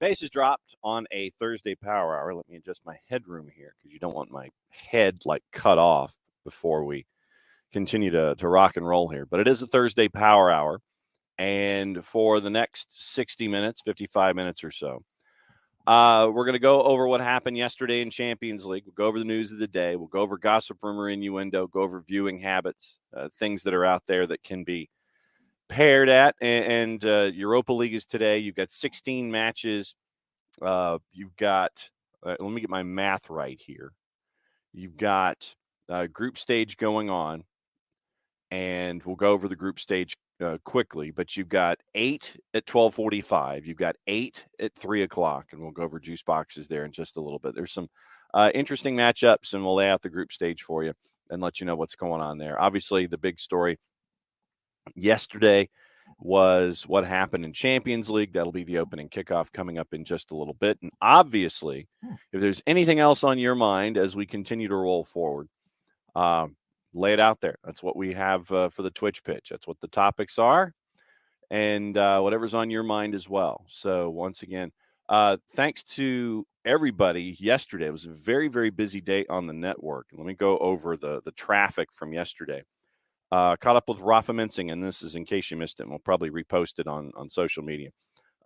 Pace is dropped on a Thursday Power Hour. Let me adjust my headroom here because you don't want my head cut off before we continue to rock and roll here. But it is a Thursday Power Hour, and for the next 60 minutes, 55 minutes or so, we're going to go over what happened yesterday in Champions League. We'll go over the news of the day. We'll go over gossip, rumor, innuendo, go over viewing habits, things that are out there that can be paired at. And Europa League is today. You've got 16 matches. You've got, let me get my math right here. You've got group stage going on, and we'll go over the group stage quickly, but you've got 8 at 12:45. You've got 8 at 3 o'clock, and we'll go over juice boxes there in just a little bit. There's some interesting matchups, and we'll lay out the group stage for you and let you know what's going on there. Obviously, the big story yesterday was what happened in Champions League. That'll be the opening kickoff coming up in just a little bit. And obviously, if there's anything else on your mind as we continue to roll forward, lay it out there. That's what we have for the Twitch pitch. That's what the topics are, and whatever's on your mind as well. So once again, thanks to everybody yesterday. It was a very, very busy day on the network. Let me go over the traffic from yesterday. Caught up with Rafa Mensing, and this is in case you missed it. We'll probably repost it on social media.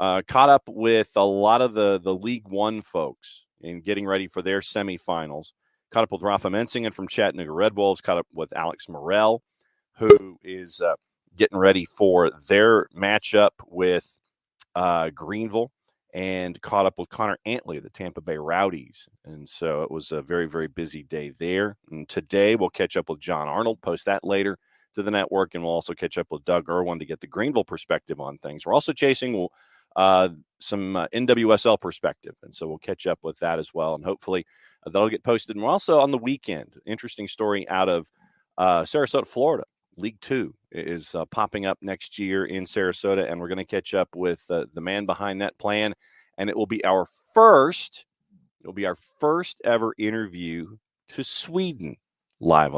Caught up with a lot of the League One folks in getting ready for their semifinals. Caught up with Rafa Mensingen from Chattanooga Red Wolves. Caught up with Alex Morrell, who is getting ready for their matchup with Greenville, and caught up with Connor Antley of the Tampa Bay Rowdies. And so it was a very, very busy day there. And today we'll catch up with John Arnold, post that later to the network, and we'll also catch up with Doug Irwin to get the Greenville perspective on things. We're also chasing some NWSL perspective, and so we'll catch up with that as well, and hopefully that'll get posted. And we're also on the weekend. Interesting story out of Sarasota, Florida. League Two is popping up next year in Sarasota, and we're going to catch up with the man behind that plan, and it will be our first ever interview to Sweden live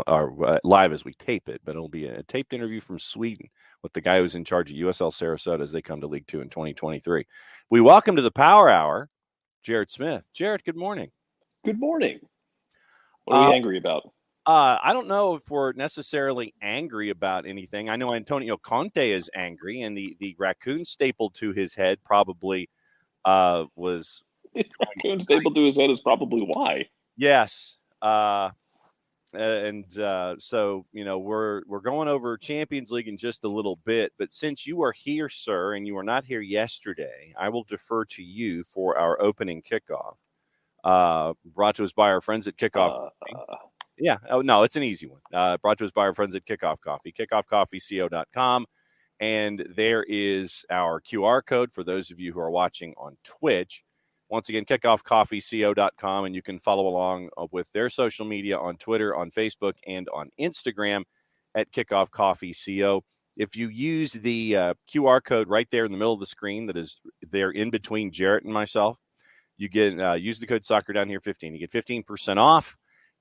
as we tape it, but it'll be a taped interview from Sweden with the guy who's in charge of USL Sarasota as they come to League Two in 2023. We welcome to the Power Hour, Jared Smith. Jared, good morning. Good morning. What are we angry about? I don't know if we're necessarily angry about anything. I know Antonio Conte is angry, and the raccoon stapled to his head probably was... Raccoon stapled to his head is probably why. Yes. So, we're going over Champions League in just a little bit. But since you are here, sir, and you were not here yesterday, I will defer to you for our opening kickoff. Brought to us by our friends at Kickoff. Yeah. Oh, no, it's an easy one. Brought to us by our friends at Kickoff Coffee, kickoffcoffeeco.com. And there is our QR code for those of you who are watching on Twitch. Once again, kickoffcoffeeco.com, and you can follow along with their social media on Twitter, on Facebook, and on Instagram at kickoffcoffeeco. If you use the QR code right there in the middle of the screen that is there in between Jarrett and myself, you get use the code Soccer Down Here 15. You get 15% off,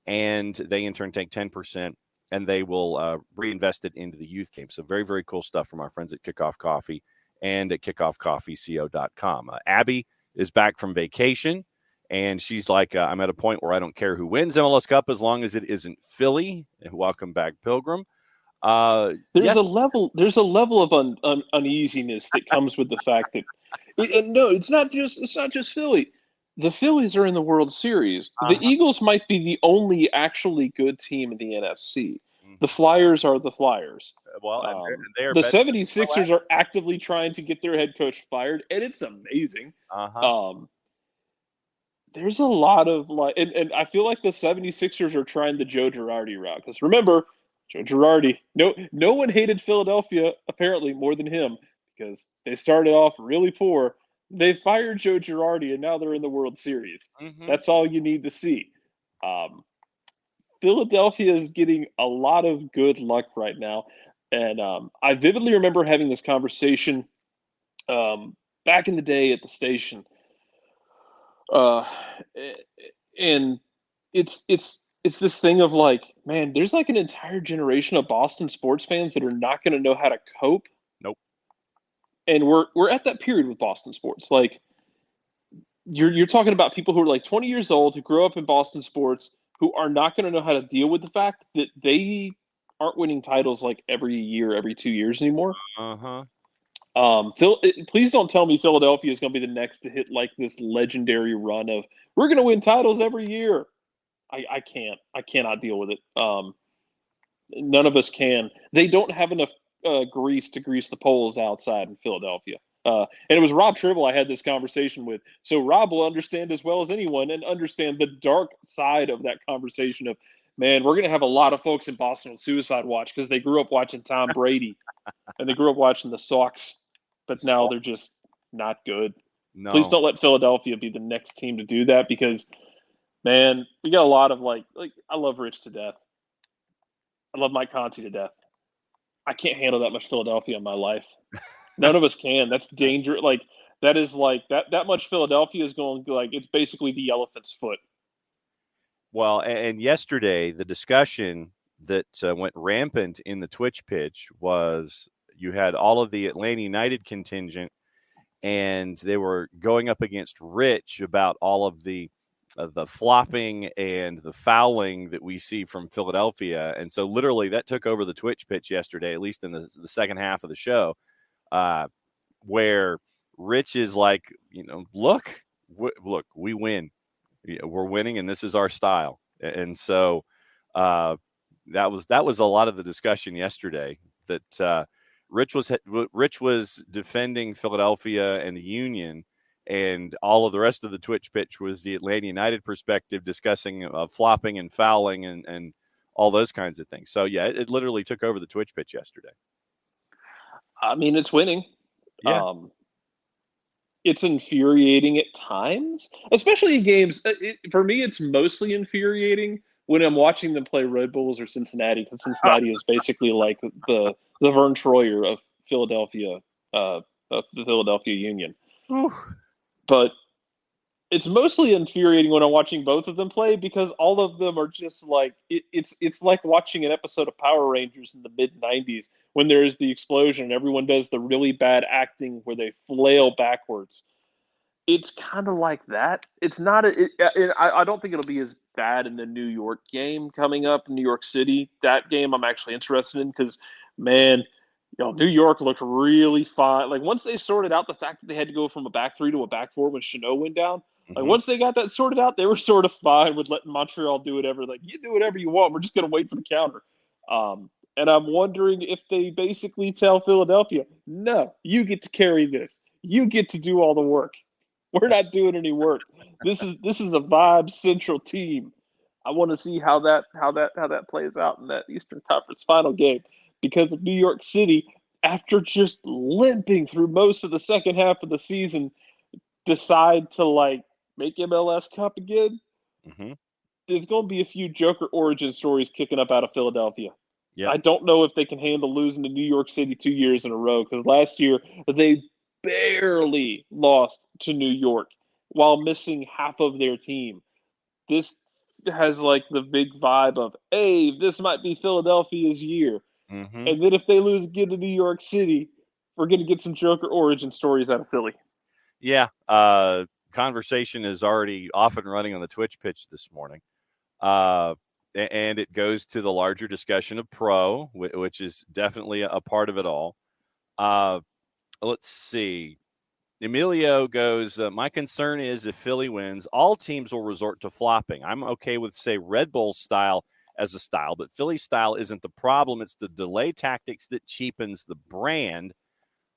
and they in turn take 10%, and they will reinvest it into the youth game. So very, very cool stuff from our friends at Kickoff Coffee and at kickoffcoffeeco.com. Abby is back from vacation, and she's like, I'm at a point where I don't care who wins MLS Cup as long as it isn't Philly. Welcome back, Pilgrim. There's a level of uneasiness that comes with the fact that it's not just Philly. The Phillies are in the World Series. The Eagles might be the only actually good team in the NFC. The Flyers are the Flyers. Well, the 76ers are actively trying to get their head coach fired, and it's amazing. There's a lot of and I feel like the 76ers are trying the Joe Girardi route. Because remember, Joe Girardi, no one hated Philadelphia apparently more than him because they started off really poor. They fired Joe Girardi, and now they're in the World Series. That's all you need to see. Philadelphia is getting a lot of good luck right now. And I vividly remember having this conversation back in the day at the station. And it's this thing of man, there's an entire generation of Boston sports fans that are not going to know how to cope. Nope. And we're at that period with Boston sports. you're talking about people who are like 20 years old, who grew up in Boston sports, who are not going to know how to deal with the fact that they aren't winning titles like every year, every 2 years anymore. Uh-huh. Please don't tell me Philadelphia is going to be the next to hit like this legendary run of we're going to win titles every year. I can't. I cannot deal with it. None of us can. They don't have enough grease to grease the poles outside in Philadelphia. And it was Rob Tribble I had this conversation with. So Rob will understand as well as anyone and understand the dark side of that conversation of, man, we're going to have a lot of folks in Boston on suicide watch because they grew up watching Tom Brady and they grew up watching the Sox, but now they're just not good. Please No. don't let Philadelphia be the next team to do that because, man, we got a lot of like I love Rich to death. I love Mike Conti to death. I can't handle that much Philadelphia in my life. None of us can. That's dangerous. Like that is like that much Philadelphia is going like it's basically the elephant's foot. Well, and yesterday the discussion that went rampant in the Twitch pitch was you had all of the Atlanta United contingent, and they were going up against Rich about all of the flopping and the fouling that we see from Philadelphia. And so literally that took over the Twitch pitch yesterday, at least in the second half of the show, where Rich is like, look, we win. We're winning, and this is our style. And so that was a lot of the discussion yesterday that Rich was defending Philadelphia and the Union, and all of the rest of the Twitch pitch was the Atlanta United perspective discussing flopping and fouling and all those kinds of things. So, yeah, it literally took over the Twitch pitch yesterday. I mean, it's winning. Yeah. It's infuriating at times, especially in games. For me, it's mostly infuriating when I'm watching them play Red Bulls or Cincinnati, because Cincinnati is basically like the Vern Troyer of Philadelphia, of the Philadelphia Union. Oof. But it's mostly infuriating when I'm watching both of them play because all of them are just like it's like watching an episode of Power Rangers in the mid '90s when there is the explosion and everyone does the really bad acting where they flail backwards. It's kind of like that. It's not. I don't think it'll be as bad in the New York game coming up in New York City. That game I'm actually interested in because, man, New York looked really fine. Like once they sorted out the fact that they had to go from a back three to a back four when Chanot went down, like once they got that sorted out, they were sort of fine with letting Montreal do whatever. Like you do whatever you want. We're just gonna wait for the counter. And I'm wondering if they basically tell Philadelphia, no, you get to carry this. You get to do all the work. We're not doing any work. This is a vibe central team. I want to see how that plays out in that Eastern Conference final game because of New York City, after just limping through most of the second half of the season, decide to like make MLS Cup again. There's going to be a few Joker origin stories kicking up out of Philadelphia. Yep. I don't know if they can handle losing to New York City 2 years in a row because last year they barely lost to New York while missing half of their team. This has like the big vibe of, hey, this might be Philadelphia's year. And then if they lose again to New York City, we're going to get some Joker origin stories out of Philly. Yeah. Conversation is already off and running on the Twitch pitch this morning. And it goes to the larger discussion of pro, which is definitely a part of it all. Let's see. Emilio goes, my concern is if Philly wins, all teams will resort to flopping. I'm okay with, say, Red Bull style as a style, but Philly style isn't the problem. It's the delay tactics that cheapens the brand.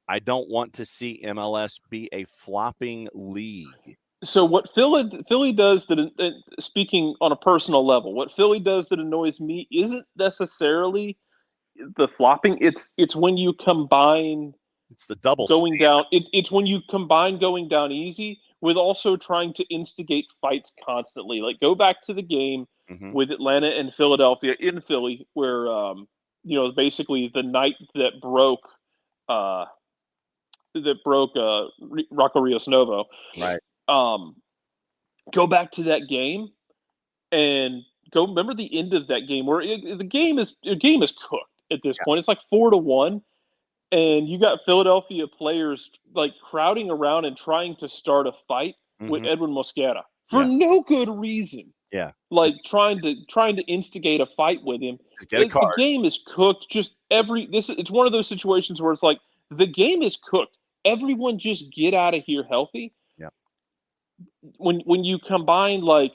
I don't want to see MLS be a flopping league. So what Philly does that, speaking on a personal level, what Philly does that annoys me isn't necessarily the flopping. It's when you combine. It's the double going down. It's when you combine going down easy with also trying to instigate fights constantly. Like go back to the game with Atlanta and Philadelphia in Philly, where basically the night that broke Rocco Rios Novo. Right. Go back to that game and go. Remember the end of that game where the game is cooked at this point. It's like 4-1. And you got Philadelphia players like crowding around and trying to start a fight. with Mhm. Edwin Mosquera for Yeah. no good reason. Yeah. Like Just trying to instigate a fight with him. get a The card. game is cooked. It's one of those situations where it's like the game is cooked. Everyone just get out of here healthy. Yeah. When you combine like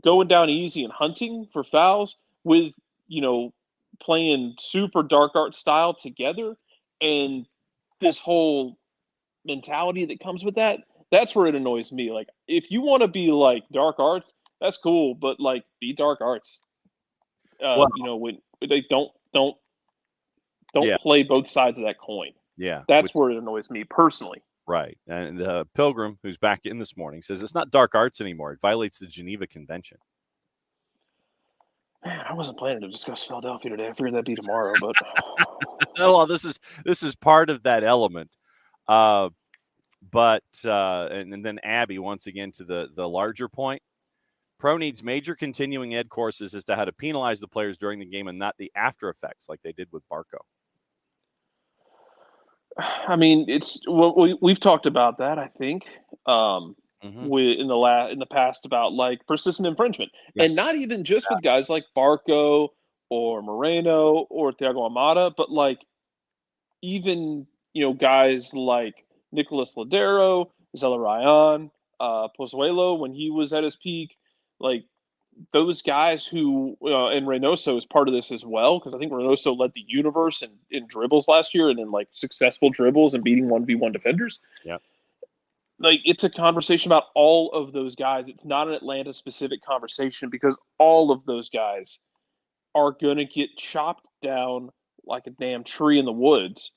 going down easy and hunting for fouls with you know playing super dark art style together, and this whole mentality that comes with that, that's where it annoys me. Like if you want to be like dark arts, that's cool, but like be dark arts. Well, When they don't yeah. play both sides of that coin. Yeah. That's With where it annoys me personally. right. And Pilgrim, who's back in this morning, says it's not dark arts anymore. It violates the Geneva Convention. Man, I wasn't planning to discuss Philadelphia today. I figured that'd be tomorrow, but Well, this is part of that element. But and then Abby once again to the larger point. Pro needs major continuing ed courses as to how to penalize the players during the game and not the after effects like they did with Barco. I mean, we've talked about that. I think in the past about like persistent infringement, Yeah. and not even just with guys like Barco or Moreno or Thiago Amada, but like even guys like Nicolas Ladero, Zelarayan, Pozuelo when he was at his peak, like those guys who and Reynoso is part of this as well, because I think Reynoso led the universe in dribbles last year and in like successful dribbles and beating 1v1 defenders. Yeah. Like it's a conversation about all of those guys. It's not an Atlanta specific conversation because all of those guys are going to get chopped down like a damn tree in the woods.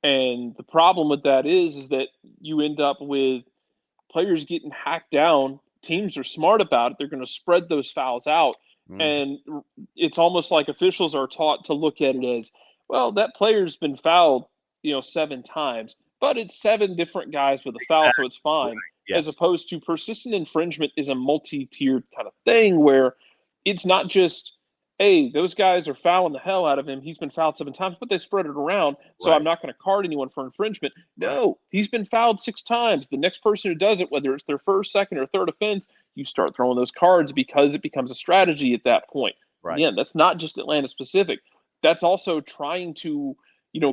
And the problem with that is that you end up with players getting hacked down. Teams are smart about it. They're going to spread those fouls out. Mm-hmm. And it's almost like officials are taught to look at it as, well, that player's been fouled, 7 times, but it's 7 different guys with a foul, so it's fine. Yes. As opposed to persistent infringement is a multi-tiered kind of thing where it's not just, hey, those guys are fouling the hell out of him. He's been fouled 7 times, but they spread it around. So Right. I'm not going to card anyone for infringement. No, Right. he's been fouled 6 times. The next person who does it, whether it's their first, second, or third offense, you start throwing those cards because it becomes a strategy at that point. Right. Again, that's not just Atlanta specific. That's also trying to,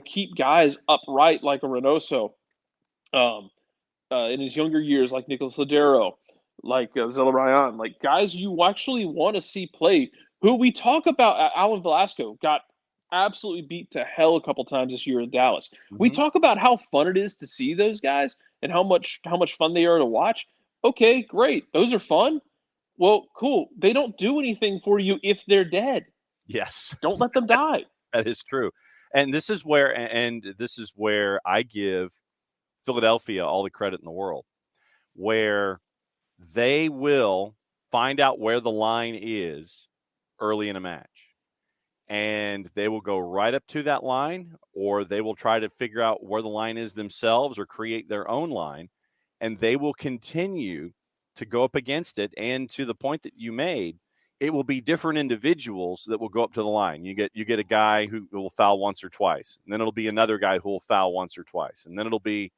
keep guys upright like a Reynoso in his younger years, like Nicolas Ladero, like Zelarayan, like guys you actually want to see play. Who we talk about, Alan Velasco got absolutely beat to hell a couple times this year in Dallas. Mm-hmm. We talk about how fun it is to see those guys and how much fun they are to watch. Okay, great. Those are fun. Well, cool. They don't do anything for you if they're dead. Yes. Don't let them die. That is true. And this is where I give Philadelphia all the credit in the world, where they will find out where the line is early in a match. And they will go right up to that line, or they will try to figure out where the line is themselves or create their own line. And they will continue to go up against it. And to the point that you made, it will be different individuals that will go up to the line. You get a guy who will foul once or twice, and then it'll be another guy who will foul once or twice, and then it'll be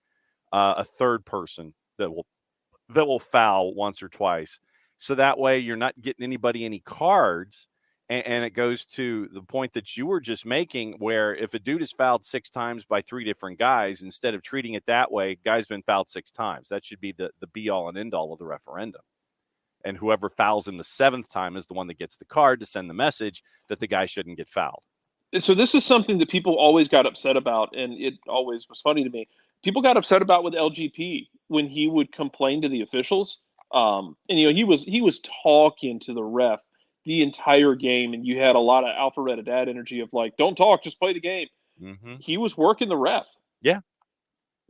a third person that will foul once or twice. So that way you're not getting anybody any cards. And it goes to the point that you were just making, where if a dude is fouled 6 times by 3 different guys, instead of treating it that way, guy's been fouled 6 times. That should be the be all and end all of the referendum. And whoever fouls him the 7th time is the one that gets the card to send the message that the guy shouldn't get fouled. So this is something that people always got upset about, and it always was funny to me. People got upset about with LGP when he would complain to the officials. And he was talking to the ref the entire game, and you had a lot of Alpharetta dad energy of like, don't talk, just play the game. Mm-hmm. He was working the ref. Yeah.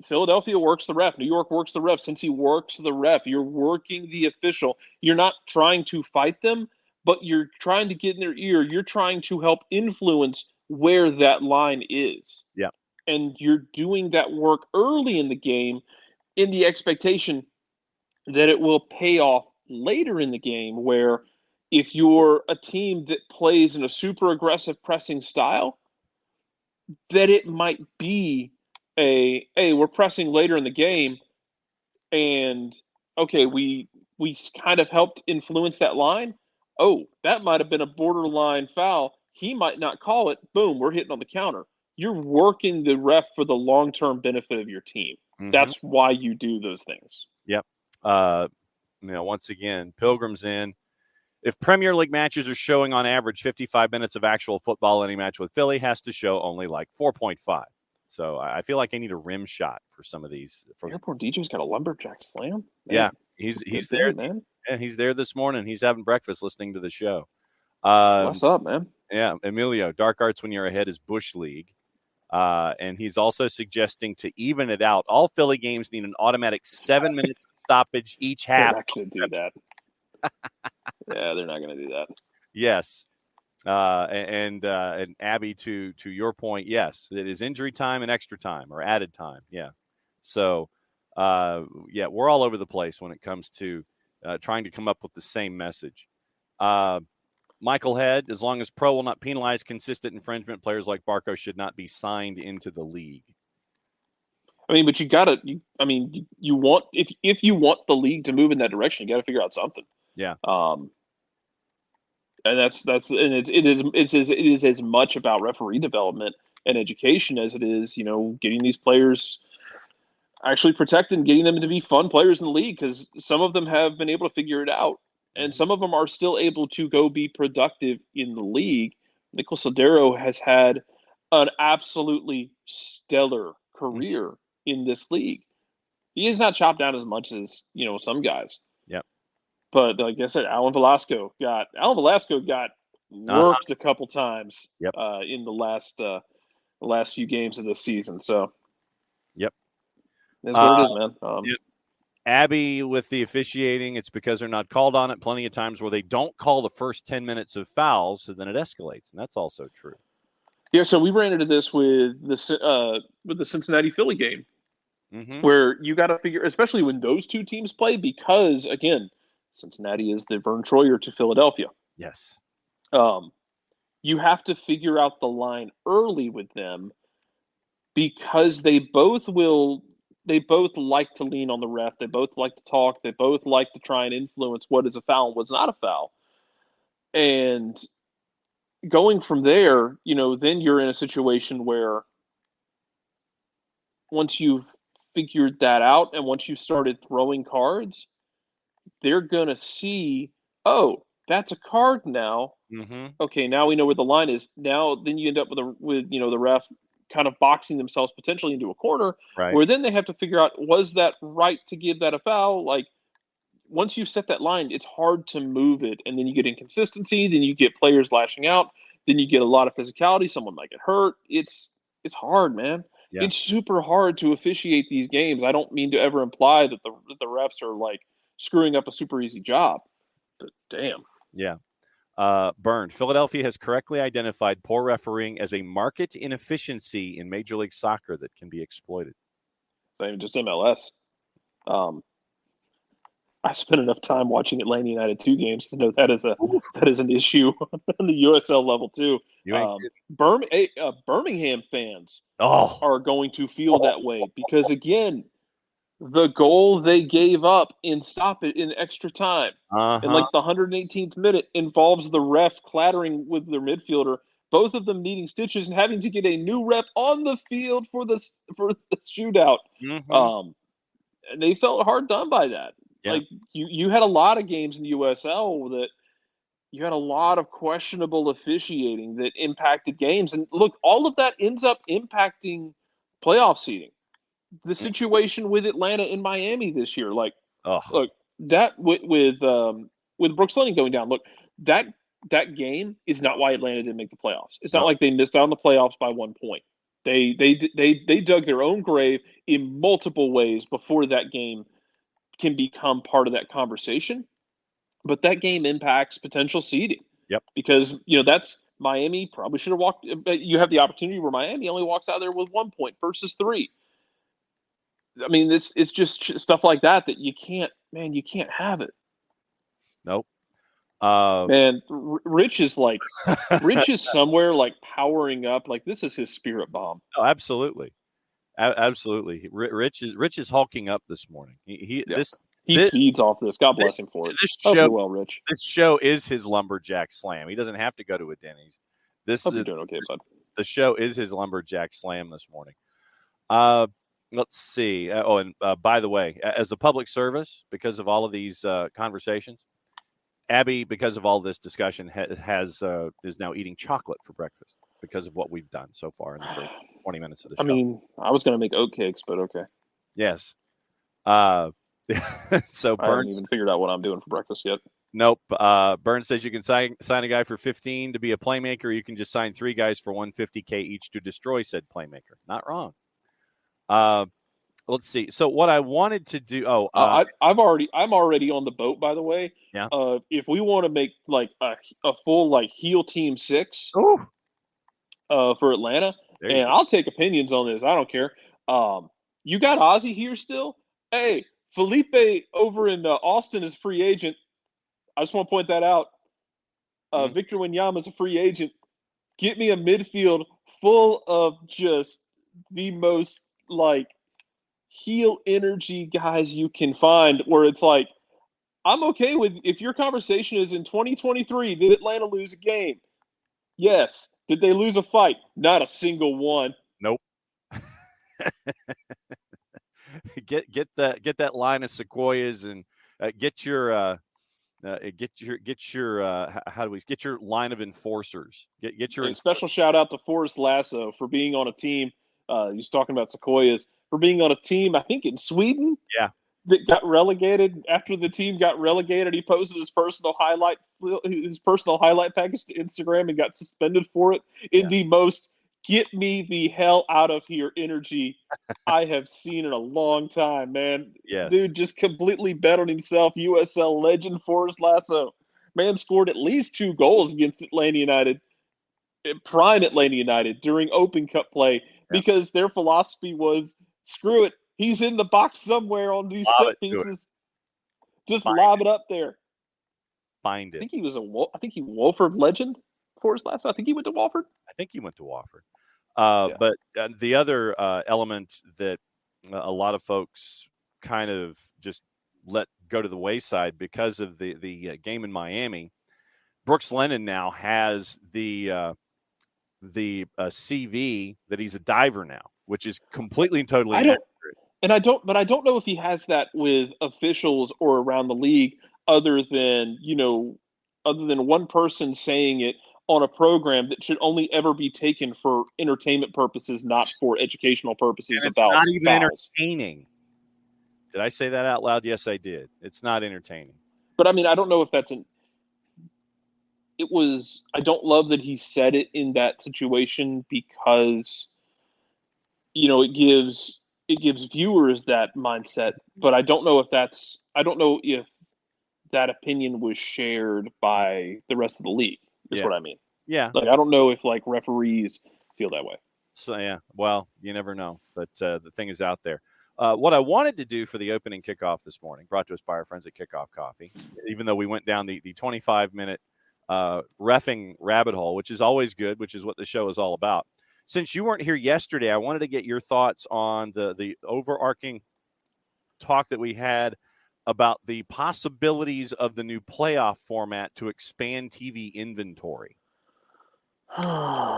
Philadelphia works the ref. New York works the ref. Since he works the ref, you're working the official. You're not trying to fight them, but you're trying to get in their ear. You're trying to help influence where that line is. Yeah. And you're doing that work early in the game in the expectation that it will pay off later in the game, where if you're a team that plays in a super aggressive pressing style, that it might be hey, we're pressing later in the game, and okay, we kind of helped influence that line. Oh, that might have been a borderline foul. He might not call it. Boom, we're hitting on the counter. You're working the ref for the long-term benefit of your team. That's why you do those things. Yep. Once again, Pilgrim's in. If Premier League matches are showing on average 55 minutes of actual football, any match with Philly has to show only like 4.5. So I feel like I need a rim shot for some of these. Airport DJ's got a lumberjack slam. Man, yeah, he's there, man. Yeah, he's there this morning. He's having breakfast listening to the show. What's up, man? Yeah, Emilio, Dark Arts when you're ahead is Bush League. And he's also suggesting to even it out, all Philly games need an automatic 7 minutes stoppage each half. They're not going to do that. Yeah, they're not going to do that. Yes. And Abby, to your point, yes, it is injury time and extra time or added time. Yeah. So, we're all over the place when it comes to trying to come up with the same message. Michael Head, as long as Pro will not penalize consistent infringement, players like Barco should not be signed into the league. I mean, but you got to. You want if you want the league to move in that direction, you got to figure out something. Yeah. And it is as much about referee development and education as it is, getting these players actually protected and getting them to be fun players in the league, because some of them have been able to figure it out, and some of them are still able to go be productive in the league. Nico Sodero has had an absolutely stellar career in this league. He is not chopped down as much as, some guys. Yep. But like I said, Alan Velasco got worked a couple times in the last few games of this season. So yep. That's what it is, man. Yep. Abby with the officiating, it's because they're not called on it. Plenty of times where they don't call the first 10 minutes of fouls, so then it escalates, and that's also true. Yeah, so we ran into this with the Cincinnati Philly game, where you got to figure, especially when those two teams play, because again, Cincinnati is the Vern Troyer to Philadelphia. Yes. You have to figure out the line early with them, because they both like to lean on the ref. They both like to talk. They both like to try and influence what is a foul and what's not a foul. And going from there, then you're in a situation where once you've figured that out and once you've started throwing cards, they're going to see, oh, that's a card now. Okay, now we know where the line is. Now, then you end up with the ref kind of boxing themselves potentially into a corner, where then they have to figure out, was that right to give that a foul? Like, once you set that line, it's hard to move it, and then you get inconsistency, then you get players lashing out, then you get a lot of physicality, someone might get hurt. It's hard, man. Yeah. It's super hard to officiate these games. I don't mean to ever imply that the refs are like screwing up a super easy job, but damn. Yeah. Burn. Philadelphia has correctly identified poor refereeing as a market inefficiency in Major League Soccer that can be exploited. Same, just MLS. I spent enough time watching Atlanta United 2 games to know that is an issue on the USL level too. Birmingham fans are going to feel that way, because again, the goal they gave up in extra time in like the 118th minute involves the ref clattering with their midfielder, both of them needing stitches and having to get a new ref on the field for the shootout. And they felt hard done by that. Yeah. Like you had a lot of games in the USL that you had a lot of questionable officiating that impacted games. And look, all of that ends up impacting playoff seeding. The situation with Atlanta and Miami this year, look, that with Brooks Lennon going down, look, that game is not why Atlanta didn't make the playoffs. It's not like they missed out on the playoffs by 1 point. They dug their own grave in multiple ways before that game can become part of that conversation. But that game impacts potential seeding. Yep. Because that's Miami probably should have walked. But you have the opportunity where Miami only walks out there with 1 point versus 3. I mean, it's just stuff like that you can't have it. Nope. Man, Rich is somewhere like powering up. Like, this is his spirit bomb. Oh, absolutely. Absolutely. Rich is hulking up this morning. He feeds off this. God bless him for it. Hope you're well, Rich. This show is his lumberjack slam. He doesn't have to go to a Denny's. Hope you're doing okay, bud. The show is his lumberjack slam this morning. Let's see. By the way, as a public service, because of all of these conversations, Abby, because of all this discussion, is now eating chocolate for breakfast because of what we've done so far in the first 20 minutes of the show. I mean, I was going to make oatcakes, but okay. Yes. So I haven't even figured out what I'm doing for breakfast yet. Nope. Burns says you can sign a guy for 15 to be a playmaker. Or you can just sign 3 guys for $150K each to destroy said playmaker. Not wrong. Let's see. So what I wanted to do. I'm already on the boat. By the way. Yeah. If we want to make like a full like heel team 6. Ooh. For Atlanta, and I'll take opinions on this. I don't care. You got Ozzy here still. Hey, Felipe over in Austin is free agent. I just want to point that out. Victor Wanyama is a free agent. Get me a midfield full of just the most like heel energy guys you can find, where it's like, I'm okay with if your conversation is in 2023, did Atlanta lose a game? Yes. Did they lose a fight? Not a single one. Nope. get that line of sequoias and get your line of enforcers. Get your special shout out to Forrest Lasso for being on a team. He's talking about sequoias, for being on a team, I think in Sweden. Yeah. That got relegated. After the team got relegated, he posted his personal highlight package to Instagram and got suspended for it in the most get me the hell out of here energy I have seen in a long time, man. Yes. Dude just completely bet on himself. USL legend Forrest Lasso. Man scored at least 2 goals against Atlanta United, prime Atlanta United, during Open Cup play, because their philosophy was, screw it. He's in the box somewhere on these set pieces. Just lob it up there. Find it. I think he Wolford legend for his last. I think he went to Wolford. But the other element that a lot of folks kind of just let go to the wayside because of the game in Miami, Brooks Lennon now has the CV that he's a diver now, which is completely and totally inaccurate. I don't know if he has that with officials or around the league, other than one person saying it on a program that should only ever be taken for entertainment purposes, not for educational purposes. And it's not even entertaining. Did I say that out loud? Yes, I did. It's not entertaining. But I mean, I don't know if that's I don't love that he said it in that situation, because, it gives viewers that mindset, but I don't know if that opinion was shared by the rest of the league. That's what I mean. Yeah. Like, I don't know if like referees feel that way. So, yeah, well, you never know, but the thing is out there. What I wanted to do for the opening kickoff this morning, brought to us by our friends at Kickoff Coffee, even though we went down the 25-minute reffing rabbit hole, which is always good, which is what the show is all about. Since you weren't here yesterday, I wanted to get your thoughts on the overarching talk that we had about the possibilities of the new playoff format to expand TV inventory. Man,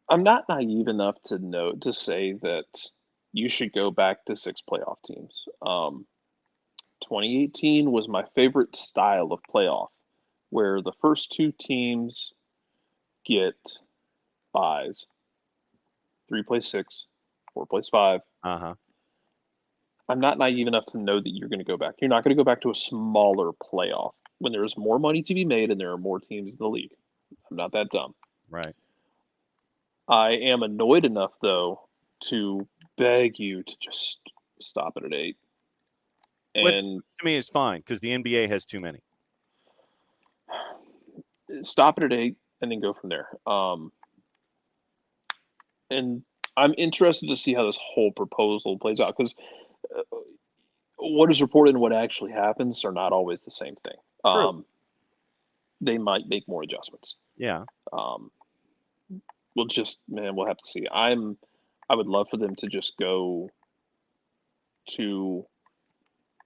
I'm not naive enough to say that you should go back to 6 playoff teams. 2018 was my favorite style of playoff, where the first 2 teams get buys. 3 plays 6, 4 plays 5. I'm not naive enough to know that you're going to go back. You're not going to go back to a smaller playoff when there's more money to be made and there are more teams in the league. I'm not that dumb. Right. I am annoyed enough, though, to beg you to just stop it at 8. Which to me is fine, because the NBA has too many. Stop it at 8 and then go from there. And I'm interested to see how this whole proposal plays out, because what is reported and what actually happens are not always the same thing. True. They might make more adjustments. Yeah. we'll have to see. I would love for them to just go to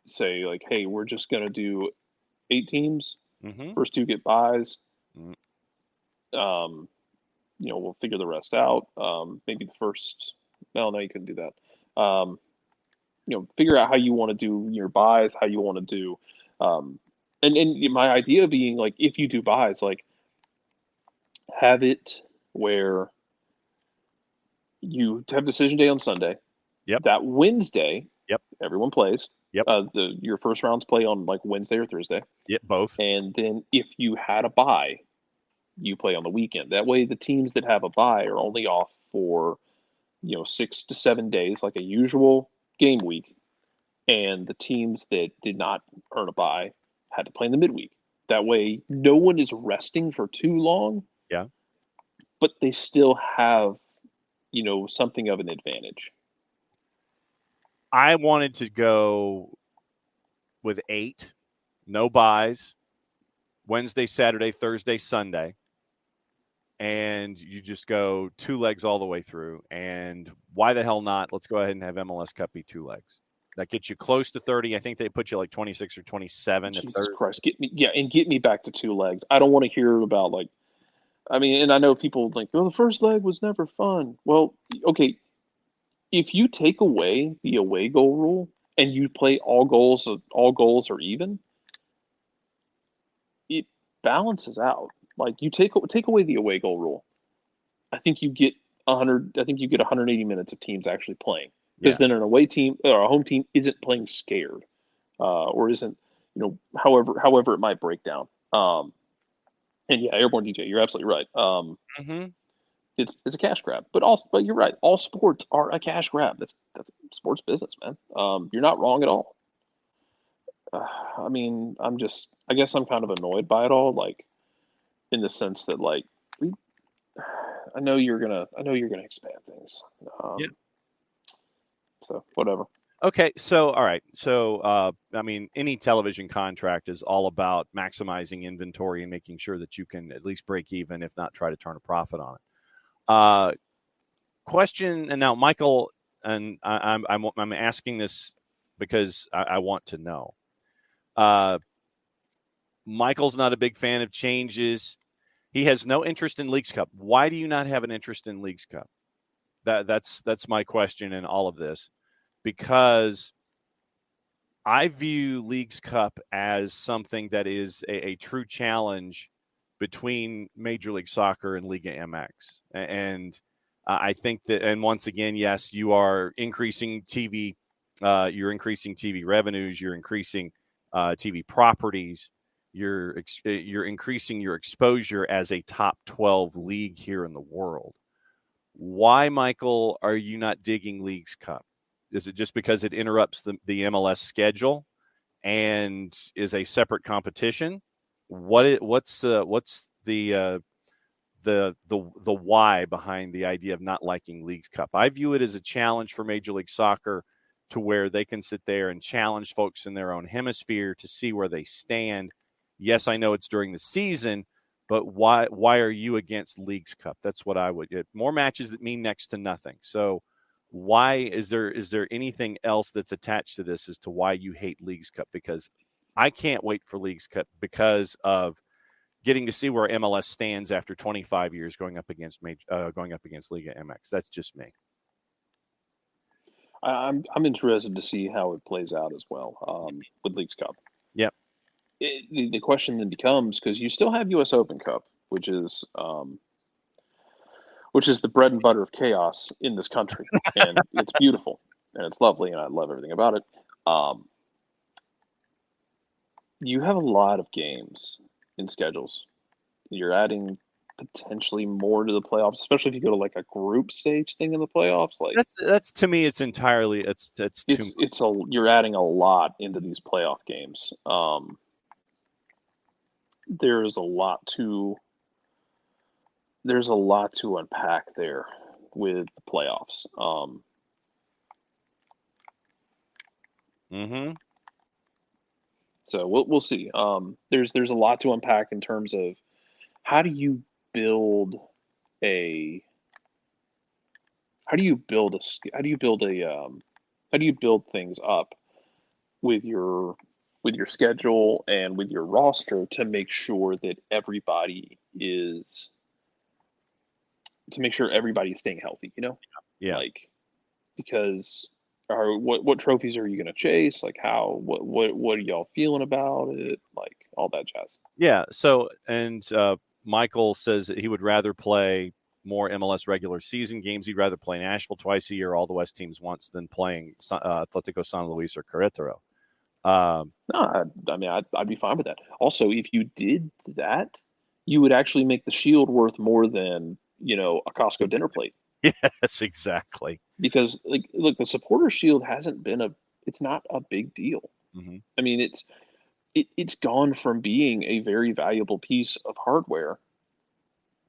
say like, hey, we're just gonna do 8 teams. Mm-hmm. First two get buys. Mm. Um, we'll figure the rest out. Maybe the first. No, you couldn't do that. Figure out how you want to do your buys, how you want to do. And my idea being like, if you do buys, like have it where you have decision day on Sunday. Yep. That Wednesday, Yep. everyone plays. Yep. Your first rounds play on like Wednesday or Thursday. Yep. Both. And then if you had a bye, you play on the weekend. That way, the teams that have a bye are only off for 6 to 7 days, like a usual game week. And the teams that did not earn a bye had to play in the midweek. That way, no one is resting for too long. Yeah. But they still have, something of an advantage. I wanted to go with 8, no buys, Wednesday, Saturday, Thursday, Sunday. And you just go 2 legs all the way through. And why the hell not? Let's go ahead and have MLS Cup be 2 legs. That gets you close to 30. I think they put you like 26 or 27. Jesus Christ, get me back to 2 legs. I don't want to hear about and I know people like, well, the first leg was never fun. Well, okay, if you take away the away goal rule and you play all goals are even, it balances out. Like you take away the away goal rule, I think you get 100. I think you get 180 minutes of teams actually playing, because then an away team or a home team isn't playing scared, or isn't however it might break down. And yeah, Airborne DJ, you're absolutely right. Mm-hmm. It's a cash grab, but you're right. All sports are a cash grab. That's sports business, man. You're not wrong at all. I guess I'm kind of annoyed by it all, like in the sense that like I know you're gonna expand things. Yeah. So whatever. Okay, so all right, so any television contract is all about maximizing inventory and making sure that you can at least break even, if not try to turn a profit on it. Question, and now Michael, and I'm asking this because I want to know. Michael's not a big fan of changes. He has no interest in Leagues Cup. Why do you not have an interest in Leagues Cup? That's my question in all of this. Because I view Leagues Cup as something that is a true challenge between Major League Soccer and Liga MX. And I think that, and once again, yes, you are increasing TV, you're increasing TV revenues, you're increasing TV properties, you're increasing your exposure as a top 12 league here in the world. Why, Michael, are you not digging Leagues Cup? Is it just because it interrupts the MLS schedule and is a separate competition? What's the why behind the idea of not liking Leagues Cup? I view it as a challenge for Major League Soccer, to where they can sit there and challenge folks in their own hemisphere to see where they stand. Yes, I know it's during the season, but why are you against Leagues Cup? That's what I would. More matches that mean next to nothing. So why is there anything else that's attached to this as to why you hate Leagues Cup? Because I can't wait for Leagues Cup because of getting to see where MLS stands after 25 years going up against Liga MX. That's just me. I'm interested to see how it plays out as well, with Leagues Cup. Yep. The question then becomes, because you still have U.S. Open Cup, which is the bread and butter of chaos in this country, and it's beautiful and it's lovely, and I love everything about it. You have a lot of games in schedules. You're adding potentially more to the playoffs, especially if you go to like a group stage thing in the playoffs. Like that's to me, it's entirely it's too much. You're adding a lot into these playoff games. There's a lot to unpack there with the playoffs. Mm-hmm. So we'll see. There's a lot to unpack in terms of how do you build a how do you build how do you build things up with your schedule and with your roster to make sure that everybody's staying healthy, Yeah. like, because what trophies are you going to chase? Like, what are y'all feeling about it? Like, all that jazz. Yeah. So, and Michael says that he would rather play more MLS regular season games. He'd rather play Nashville twice a year, all the West teams once, than playing Atletico San Luis or Querétaro. No, I mean, I'd be fine with that. Also, if you did that, you would actually make the Shield worth more than, a Costco dinner plate. Yes, exactly. Because, like, look, the Supporter Shield it's not a big deal. Mm-hmm. I mean, it's gone from being a very valuable piece of hardware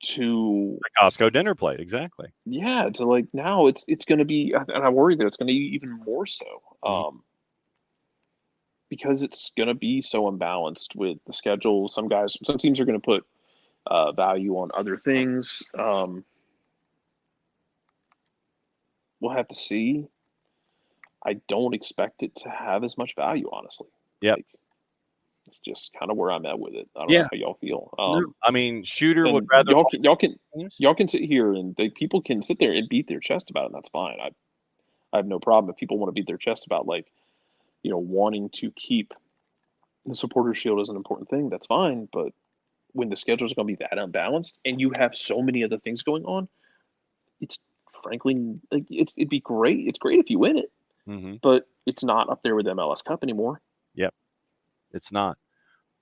to The Costco dinner plate, exactly. to like now it's going to be, and I worry that it's going to be even more so, Mm-hmm. because it's going to be so imbalanced with the schedule. Some teams are going to put value on other things. We'll have to see. I don't expect it to have as much value, honestly. Yep. Like, it's just kind of where I'm at with it. I don't know Yeah. how y'all feel. No, I mean, Shooter would And rather games. y'all can sit here and people can sit there and beat their chest about it, and that's fine. I have no problem if people want to beat their chest about, like, wanting to keep the Supporter Shield as an important thing. That's fine, but when the schedule is going to be that unbalanced and you have so many other things going on, it's frankly, like, it'd be great. It's great if you win it, Mm-hmm. but it's not up there with MLS Cup anymore. Yep. It's not.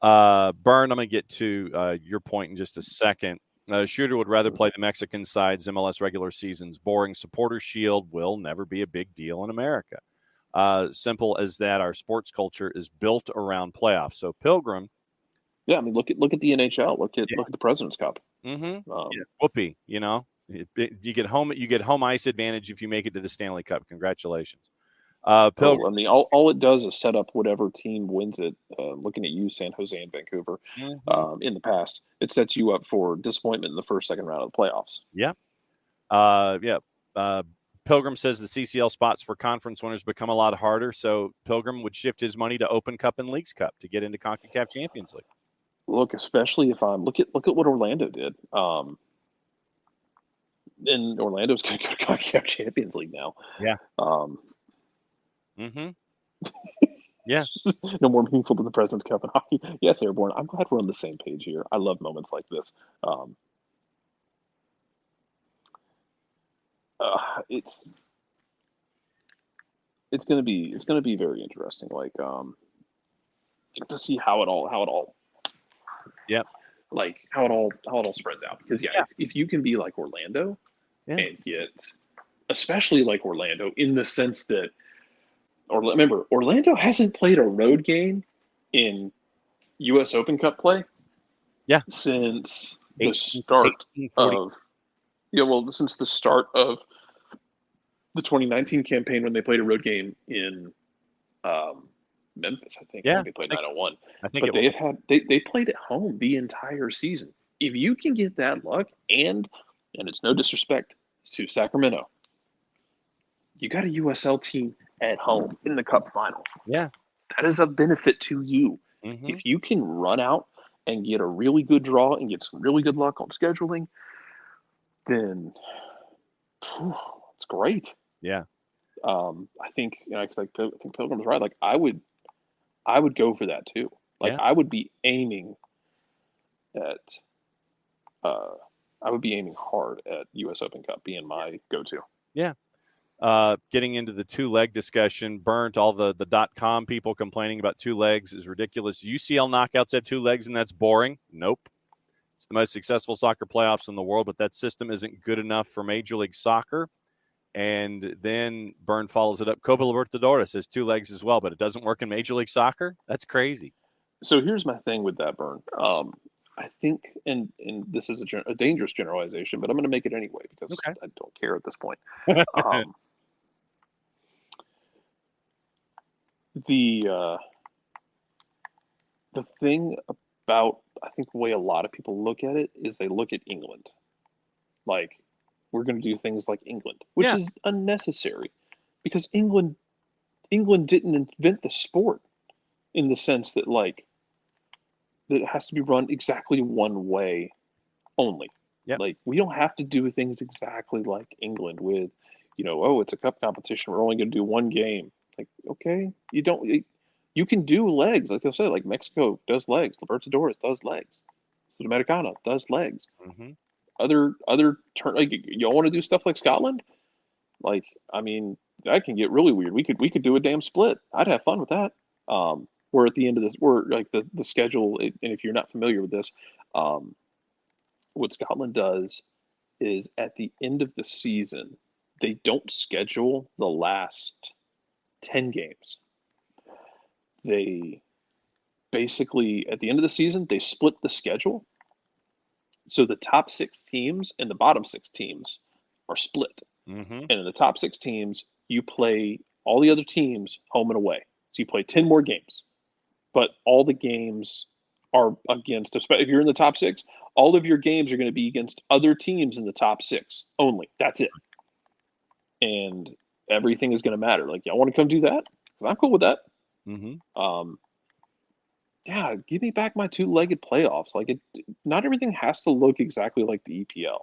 Burn, I'm going to get to your point in just a second. Shooter would rather play the Mexican side's MLS regular seasons. Boring. Supporter Shield will never be a big deal in America. Simple as that. Our sports culture is built around playoffs. So Pilgrim. Yeah, I mean, look at the NHL. Look at the President's Cup. Mm-hmm. Whoopee. You get home ice advantage if you make it to the Stanley Cup. Congratulations. Pilgrim. I mean, all it does is set up whatever team wins it. Looking at you, San Jose and Vancouver, Mm-hmm. in the past, it sets you up for disappointment in the first, second round of the playoffs. Yeah. Yeah. Pilgrim says the CCL spots for conference winners become a lot harder, so Pilgrim would shift his money to Open Cup and Leagues Cup to get into CONCACAF Champions League. Look, especially if look at what Orlando did. And Orlando's going to go to CONCACAF Champions League now. Yeah. Mm-hmm. Yeah. No more meaningful than the President's Cup in hockey. Yes, Airborne. I'm glad we're on the same page here. I love moments like this. It's going to be very interesting. Like, to see how it all Yep. like how it all spreads out. Because if you can be like Orlando and get, especially like Orlando, in the sense that, remember, Orlando hasn't played a road game in U.S. Open Cup play since the start of since the start of the 2019 campaign, when they played a road game in Memphis. I think they played 901. But they played at home the entire season. If you can get that luck, and it's no disrespect to Sacramento, you got a USL team at home in the Cup final. Yeah. That is a benefit to you. Mm-hmm. If you can run out and get a really good draw and get some really good luck on scheduling, then it's great. Yeah. I think, I think Pilgrim's right. Like, I would go for that too. Like, I would be aiming at hard at U.S. Open Cup being my go-to. Yeah. Getting into the two-leg discussion, Burnt, all the .com people complaining about two legs is ridiculous. UCL knockouts have two legs, and that's boring. Nope. It's the most successful soccer playoffs in the world, but that system isn't good enough for Major League Soccer. And then Burn follows it up. Copa Libertadores has two legs as well, but it doesn't work in Major League Soccer? That's crazy. So here's my thing with that, Burn. I think, and this is a dangerous generalization, but I'm going to make it anyway because I don't care at this point. The thing about, I think, the way a lot of people look at it is they look at England. Like, we're going to do things like England, which Yeah. is unnecessary because England didn't invent the sport in the sense that like that it has to be run exactly one way only. Yep. Like we don't have to do things exactly like England with, oh, it's a cup competition. We're only going to do one game. Like, okay, you can do legs. Like I said, like Mexico does legs. Libertadores does legs. Sudamericana does legs. Mm-hmm. Other turn like you all want to do stuff like Scotland. Like, I mean, that can get really weird. We could do a damn split. I'd have fun with that. We're at the end of this. We're like the schedule. And if you're not familiar with this, um, what Scotland does is at the end of the season, they don't schedule the last 10 games. They basically, at the end of the season, they split the schedule. So the top 6 teams and the bottom 6 teams are split. Mm-hmm. And in the top 6 teams, you play all the other teams home and away. So you play 10 more games. But all the games are against, if you're in the top 6, all of your games are going to be against other teams in the top 6 only. That's it. And everything is going to matter. Like, y'all want to come do that? I'm cool with that. Mm-hmm. Yeah, give me back my 2-legged playoffs. Like, not everything has to look exactly like the EPL.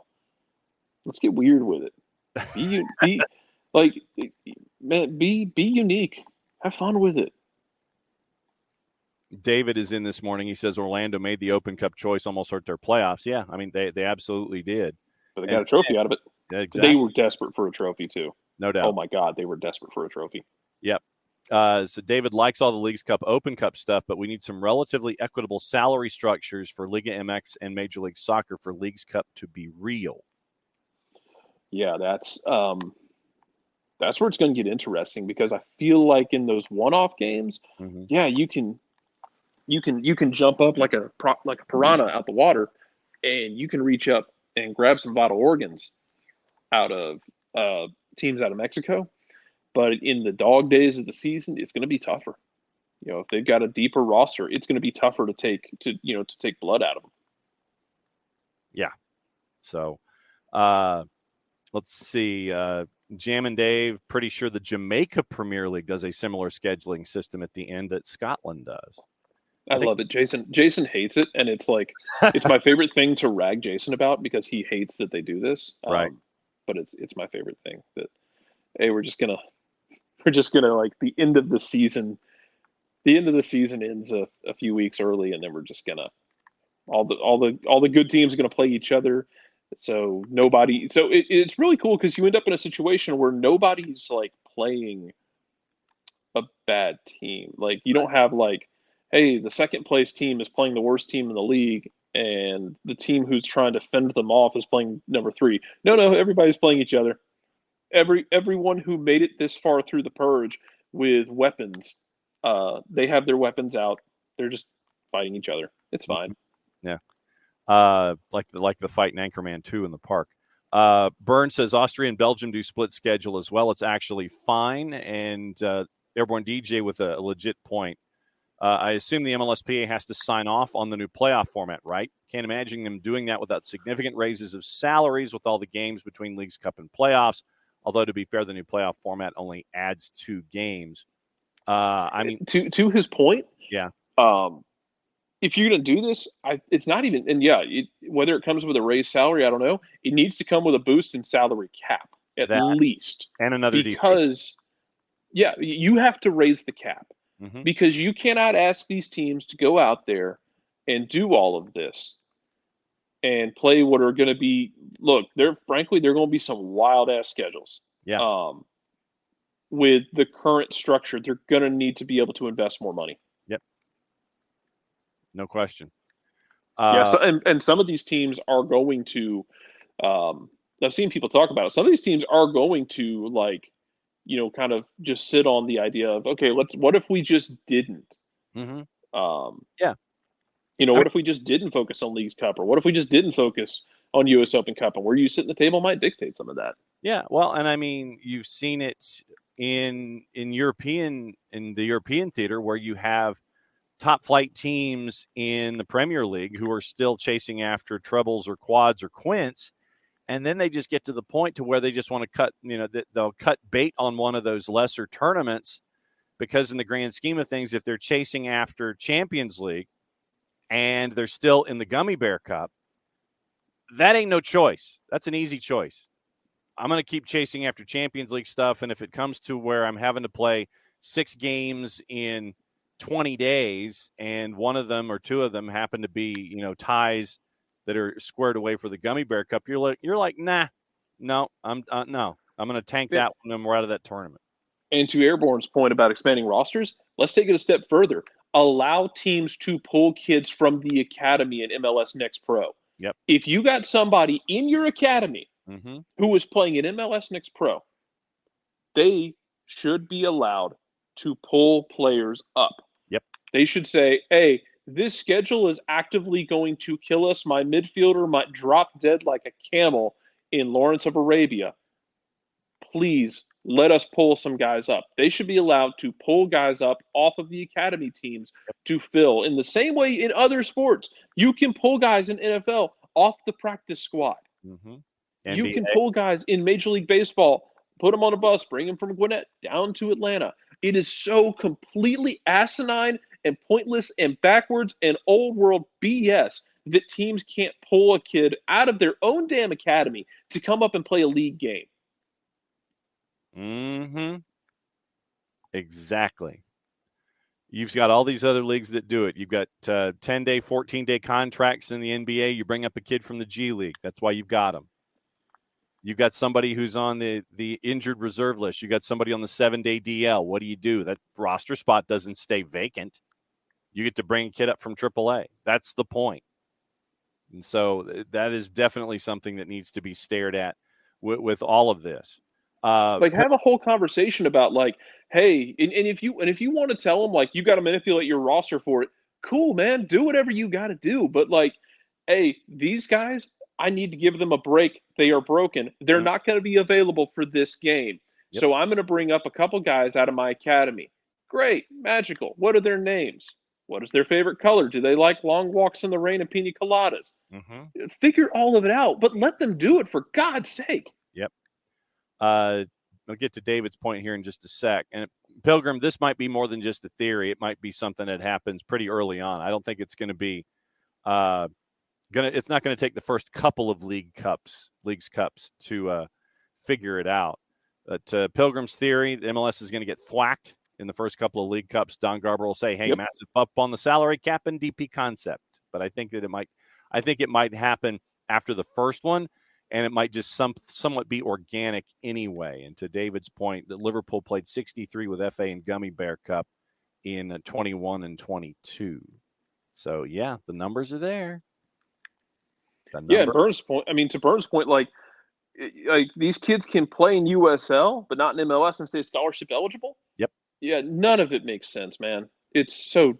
Let's get weird with it. Be like, man, be unique. Have fun with it. David is in this morning. He says Orlando made the Open Cup choice, almost hurt their playoffs. Yeah, I mean, they absolutely did. But they got a trophy out of it. Exactly. They were desperate for a trophy, too. No doubt. Oh, my God, they were desperate for a trophy. Yep. So David likes all the Leagues Cup, Open Cup stuff, but we need some relatively equitable salary structures for Liga MX and Major League Soccer for Leagues Cup to be real. Yeah, that's where it's going to get interesting because I feel like in those one-off games, mm-hmm. yeah, you can jump up like a piranha out the water, and you can reach up and grab some vital organs out of teams out of Mexico. But in the dog days of the season, it's going to be tougher. If they've got a deeper roster, it's going to be tougher to take blood out of them. Yeah. So, let's see. Jam and Dave, pretty sure the Jamaica Premier League does a similar scheduling system at the end that Scotland does. I love it. Jason hates it, and it's like it's my favorite thing to rag Jason about because he hates that they do this. Right. But it's my favorite thing that hey, we're just gonna like the end of the season. The end of the season ends a few weeks early, and then we're just gonna all the good teams are gonna play each other. So it's really cool because you end up in a situation where nobody's like playing a bad team. Like you don't have like, hey, the second place team is playing the worst team in the league, and the team who's trying to fend them off is playing number 3. No, everybody's playing each other. Everyone who made it this far through the purge with weapons, they have their weapons out. They're just fighting each other. It's fine. Yeah. Like the fight in Anchorman 2 in the park. Byrne says Austria and Belgium do split schedule as well. It's actually fine. And Airborne DJ with a legit point. I assume the MLSPA has to sign off on the new playoff format, right? Can't imagine them doing that without significant raises of salaries with all the games between Leagues Cup and playoffs. Although, to be fair, the new playoff format only adds 2 games. I mean, to his point, yeah. If you're going to do this, it's not even, and yeah, whether it comes with a raised salary, I don't know. It needs to come with a boost in salary cap at least, and another because, yeah, you have to raise the cap mm-hmm. because you cannot ask these teams to go out there and do all of this and play what are going to be. Look, they're going to be some wild ass schedules. Yeah. With the current structure, they're going to need to be able to invest more money. Yep. No question. And some of these teams are going to. I've seen people talk about it. Some of these teams are going to kind of just sit on the idea of okay, what if we just didn't? Mm-hmm. Yeah. What if we just didn't focus on Leagues Cup, or what if we just didn't focus on U.S. Open Cup, and where you sit at the table might dictate some of that. Yeah, well, and I mean, you've seen it in the European theater where you have top flight teams in the Premier League who are still chasing after trebles or quads or quints, And then they just get to the point to where they just want to cut, they'll cut bait on one of those lesser tournaments because in the grand scheme of things, if they're chasing after Champions League and they're still in the Gummy Bear Cup, that ain't no choice. That's an easy choice. I'm going to keep chasing after Champions League stuff, and if it comes to where I'm having to play 6 games in 20 days and one of them or two of them happen to be, ties that are squared away for the Gummy Bear Cup, you're like, nah, no, I'm going to tank that one and we're out of that tournament. And to Airborne's point about expanding rosters, let's take it a step further. Allow teams to pull kids from the academy in MLS Next Pro. Yep. If you got somebody in your academy who was playing in MLS Next Pro, they should be allowed to pull players up. Yep. They should say, hey, this schedule is actively going to kill us. My midfielder might drop dead like a camel in Lawrence of Arabia. Please let us pull some guys up. They should be allowed to pull guys up off of the academy teams to fill. In the same way in other sports, you can pull guys in NFL off the practice squad. You can pull guys in Major League Baseball, put them on a bus, bring them from Gwinnett down to Atlanta. It is so completely asinine and pointless and backwards and old world BS that teams can't pull a kid out of their own damn academy to come up and play a league game. Exactly. You've got all these other leagues that do it. You've got 10-day, 14-day contracts in the NBA. You bring up a kid from the G League. That's why you've got them. You've got somebody who's on the injured reserve list. You got somebody on the 7-day DL. What do? That roster spot doesn't stay vacant. You get to bring a kid up from AAA. That's the point. And so that is definitely something that needs to be stared at with all of this. Have a whole conversation about hey, and if you want to tell them you got to manipulate your roster for it, cool, man, do whatever you got to do. But hey, these guys, I need to give them a break. They are broken. They're not going to be available for this game. Yep. So I'm going to bring up a couple guys out of my academy. Great, magical. What are their names? What is their favorite color? Do they like long walks in the rain and pina coladas? Figure all of it out, but let them do it for God's sake. Yep. I'll get to David's point here in just a sec. And Pilgrim, this might be more than just a theory. It might be something that happens pretty early on. I don't think it's going to be it's not going to take the first couple of leagues cups to figure it out. But Pilgrim's theory, the MLS is going to get thwacked in the first couple of league cups. Don Garber will say, "Hey, massive up on the salary cap and DP concept." But I think that it might happen after the first one. And it might just somewhat be organic anyway. And to David's point, that Liverpool played 63 with FA and Gummy Bear Cup in 21 and 22. So, yeah, the numbers are there. Yeah, to Burns' point, these kids can play in USL, but not in MLS and stay scholarship eligible? Yep. Yeah, none of it makes sense, man. It's so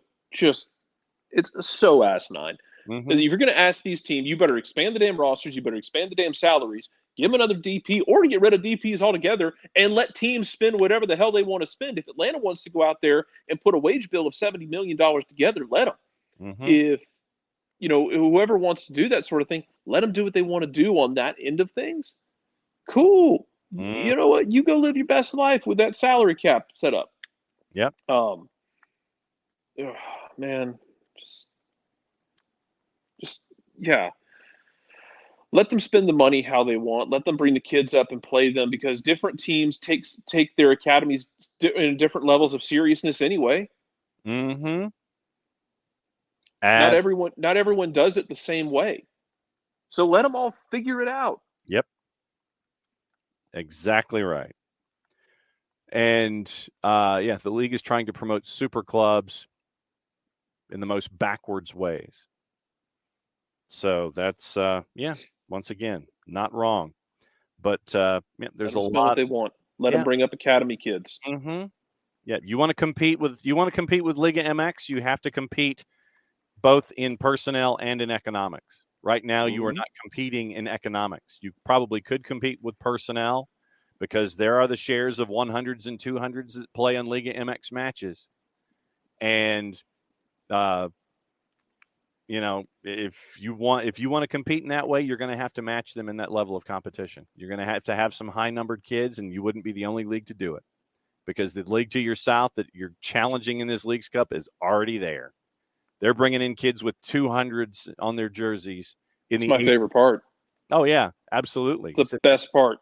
asinine. If you're going to ask these teams, you better expand the damn rosters, you better expand the damn salaries, give them another DP, or to get rid of DPs altogether, and let teams spend whatever the hell they want to spend. If Atlanta wants to go out there and put a wage bill of $70 million together, let them. If whoever wants to do that sort of thing, let them do what they want to do on that end of things. Cool. You know what? You go live your best life with that salary cap set up. Yep. Man, yeah. Let them spend the money how they want. Let them bring the kids up and play them, because different teams take their academies in different levels of seriousness anyway. Not everyone does it the same way. So let them all figure it out. Yep. Exactly right. And the league is trying to promote super clubs in the most backwards ways. So that's once again, not wrong. But there's a lot. What they want. Let them bring up academy kids. Yeah, you want to compete with Liga MX, you have to compete both in personnel and in economics. Right now, you are not competing in economics. You probably could compete with personnel, because there are the shares of 100s and 200s that play on Liga MX matches. And if you want to compete in that way, you're going to have to match them in that level of competition. You're going to have some high numbered kids, and you wouldn't be the only league to do it, because the league to your south that you're challenging in this Leagues Cup is already there. They're bringing in kids with 200s on their jerseys. It's my favorite part. Oh yeah, absolutely. It's the best part.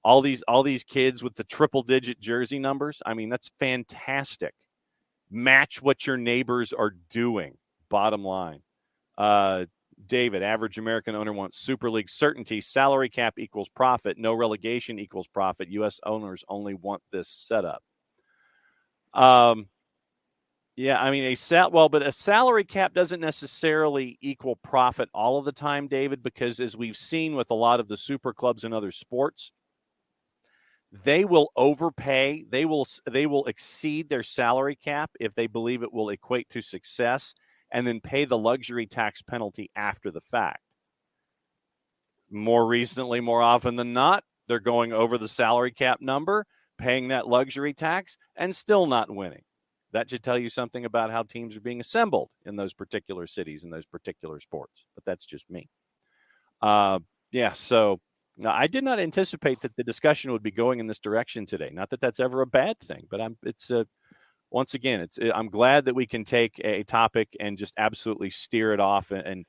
All these kids with the triple-digit jersey numbers. I mean, that's fantastic. Match what your neighbors are doing. Bottom line. David, average American owner wants Super League certainty. Salary cap equals profit. No relegation equals profit. U.S. owners only want this setup. Yeah, I mean, but a salary cap doesn't necessarily equal profit all of the time, David, because as we've seen with a lot of the super clubs in other sports, they will overpay. They will exceed their salary cap if they believe it will equate to success, and then pay the luxury tax penalty after the fact. More recently, more often than not, they're going over the salary cap number, paying that luxury tax, and still not winning. That should tell you something about how teams are being assembled in those particular cities and those particular sports. But that's just me. So no, I did not anticipate that the discussion would be going in this direction today. Not that that's ever a bad thing, but once again, I'm glad that we can take a topic and just absolutely steer it off and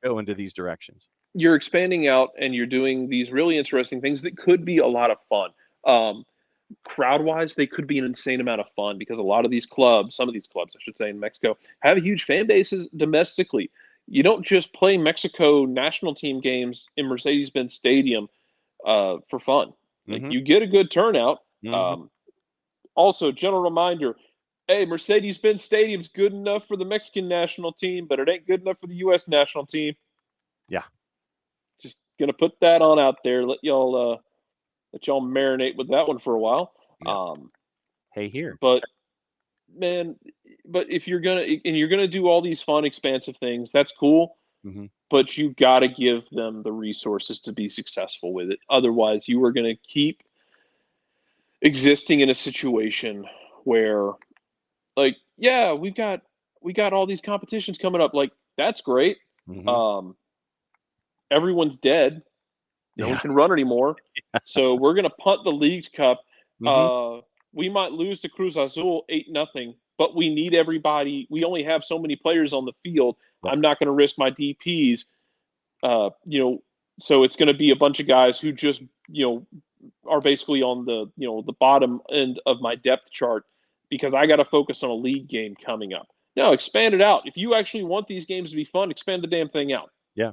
go into these directions. You're expanding out, and you're doing these really interesting things that could be a lot of fun. Crowd-wise, they could be an insane amount of fun, because a lot of these clubs, some of these clubs, I should say, in Mexico, have huge fan bases domestically. You don't just play Mexico national team games in Mercedes-Benz Stadium for fun. Like, you get a good turnout. Also, general reminder, hey, Mercedes-Benz Stadium's good enough for the Mexican national team, but it ain't good enough for the U.S. national team. Yeah. Just going to put that on out there. Let y'all marinate with that one for a while. Yeah. Hey, here. But man, if you're gonna do all these fun, expansive things, that's cool. But you got to give them the resources to be successful with it. Otherwise, you are going to keep existing in a situation where, like, yeah, we got all these competitions coming up. Like, that's great. Everyone's dead. No one can run anymore. So we're going to punt the Leagues Cup. We might lose to Cruz Azul 8-0, but we need everybody. We only have so many players on the field. I'm not going to risk my DPs. So it's going to be a bunch of guys who just, are basically on the bottom end of my depth chart, because I got to focus on a league game coming up. No, expand it out. If you actually want these games to be fun, expand the damn thing out. Yeah.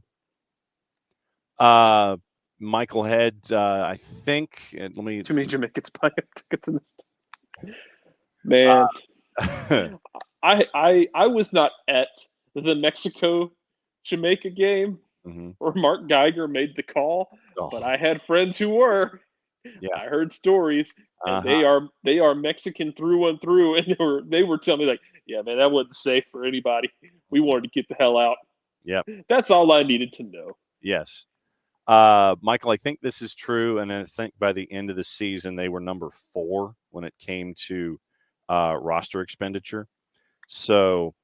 Michael Head, I think. Let me. Too many Jamaicans buying tickets in this. Man, I was not at the Mexico Jamaica game where Mark Geiger made the call, but I had friends who were. Yeah, I heard stories, and they are Mexican through and through, and they were telling me, like, yeah, man, that wasn't safe for anybody. We wanted to get the hell out. Yeah, that's all I needed to know. Yes. Michael, I think this is true, and I think by the end of the season they were number 4 when it came to roster expenditure. So,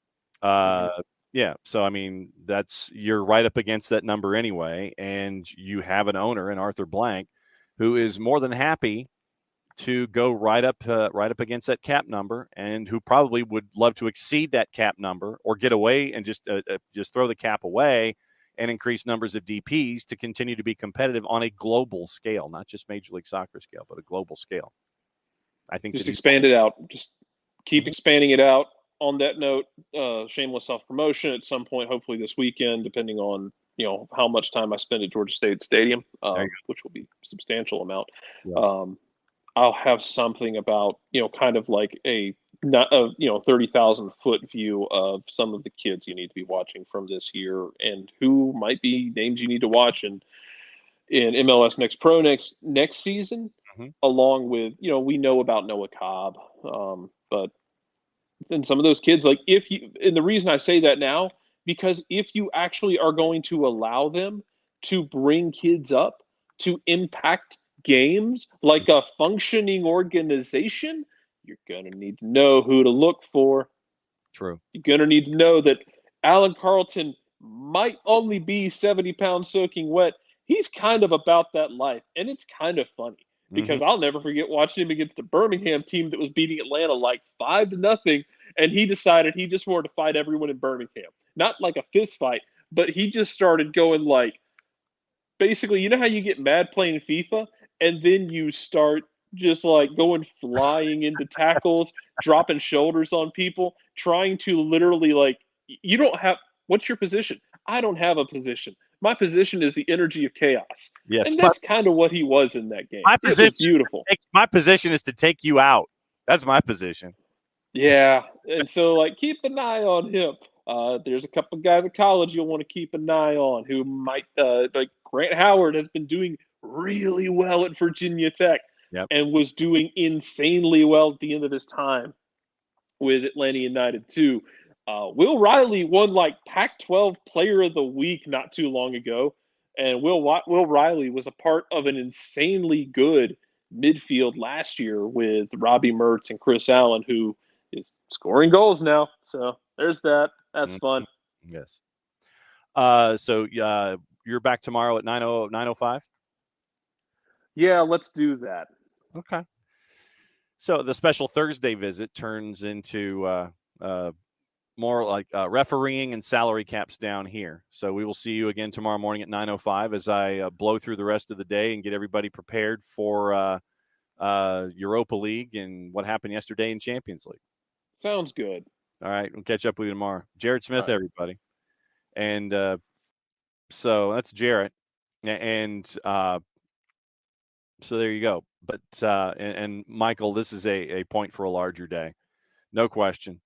so I mean, you're right up against that number anyway, and you have an owner in Arthur Blank who is more than happy to go right up against that cap number, and who probably would love to exceed that cap number or get away and just throw the cap away and increase numbers of DPs to continue to be competitive on a global scale, not just Major League Soccer scale, but a global scale. I think just expand it out. Just keep expanding it out. On that note, shameless self-promotion at some point, hopefully this weekend, depending on how much time I spend at Georgia State Stadium, which will be a substantial amount. Yes. I'll have something about kind of like a 30,000 foot view of some of the kids you need to be watching from this year, and who might be names you need to watch in MLS Next Pro next season, along with we know about Noah Cobb, but then some of those kids, like, and the reason I say that now, because if you actually are going to allow them to bring kids up to impact games like a functioning organization, you're going to need to know who to look for. True. You're going to need to know that Alan Carlton might only be 70 pounds soaking wet. He's kind of about that life, and it's kind of funny because I'll never forget watching him against the Birmingham team that was beating Atlanta like 5-0, and he decided he just wanted to fight everyone in Birmingham. Not like a fist fight, but he just started going like, basically, you know how you get mad playing FIFA and then you start just like going flying into tackles, dropping shoulders on people, trying to literally like, you don't have, what's your position? I don't have a position. My position is the energy of chaos. Yes, And that's kind of what he was in that game. my It was position. beautiful. My position is to take you out. That's my position. Yeah. And so, like, keep an eye on him. There's a couple guys at college you'll want to keep an eye on who might, like Grant Howard has been doing really well at Virginia Tech Yep. and was doing insanely well at the end of his time with Atlanta United, too. Will Riley won like Pac 12 Player of the Week not too long ago. And Will Riley was a part of an insanely good midfield last year with Robbie Mertz and Chris Allen, who is scoring goals now. So there's that. That's fun. Yes. So you're back tomorrow at 9:05? Yeah, let's do that. Okay. So the special Thursday visit turns into more like refereeing and salary caps down here. So we will see you again tomorrow morning at 9:05 as I blow through the rest of the day and get everybody prepared for Europa League and what happened yesterday in Champions League. Sounds good. All right. We'll catch up with you tomorrow. Jared Smith, everybody. And so that's Jarrett. And so there you go. But and Michael, this is a point for a larger day. No question.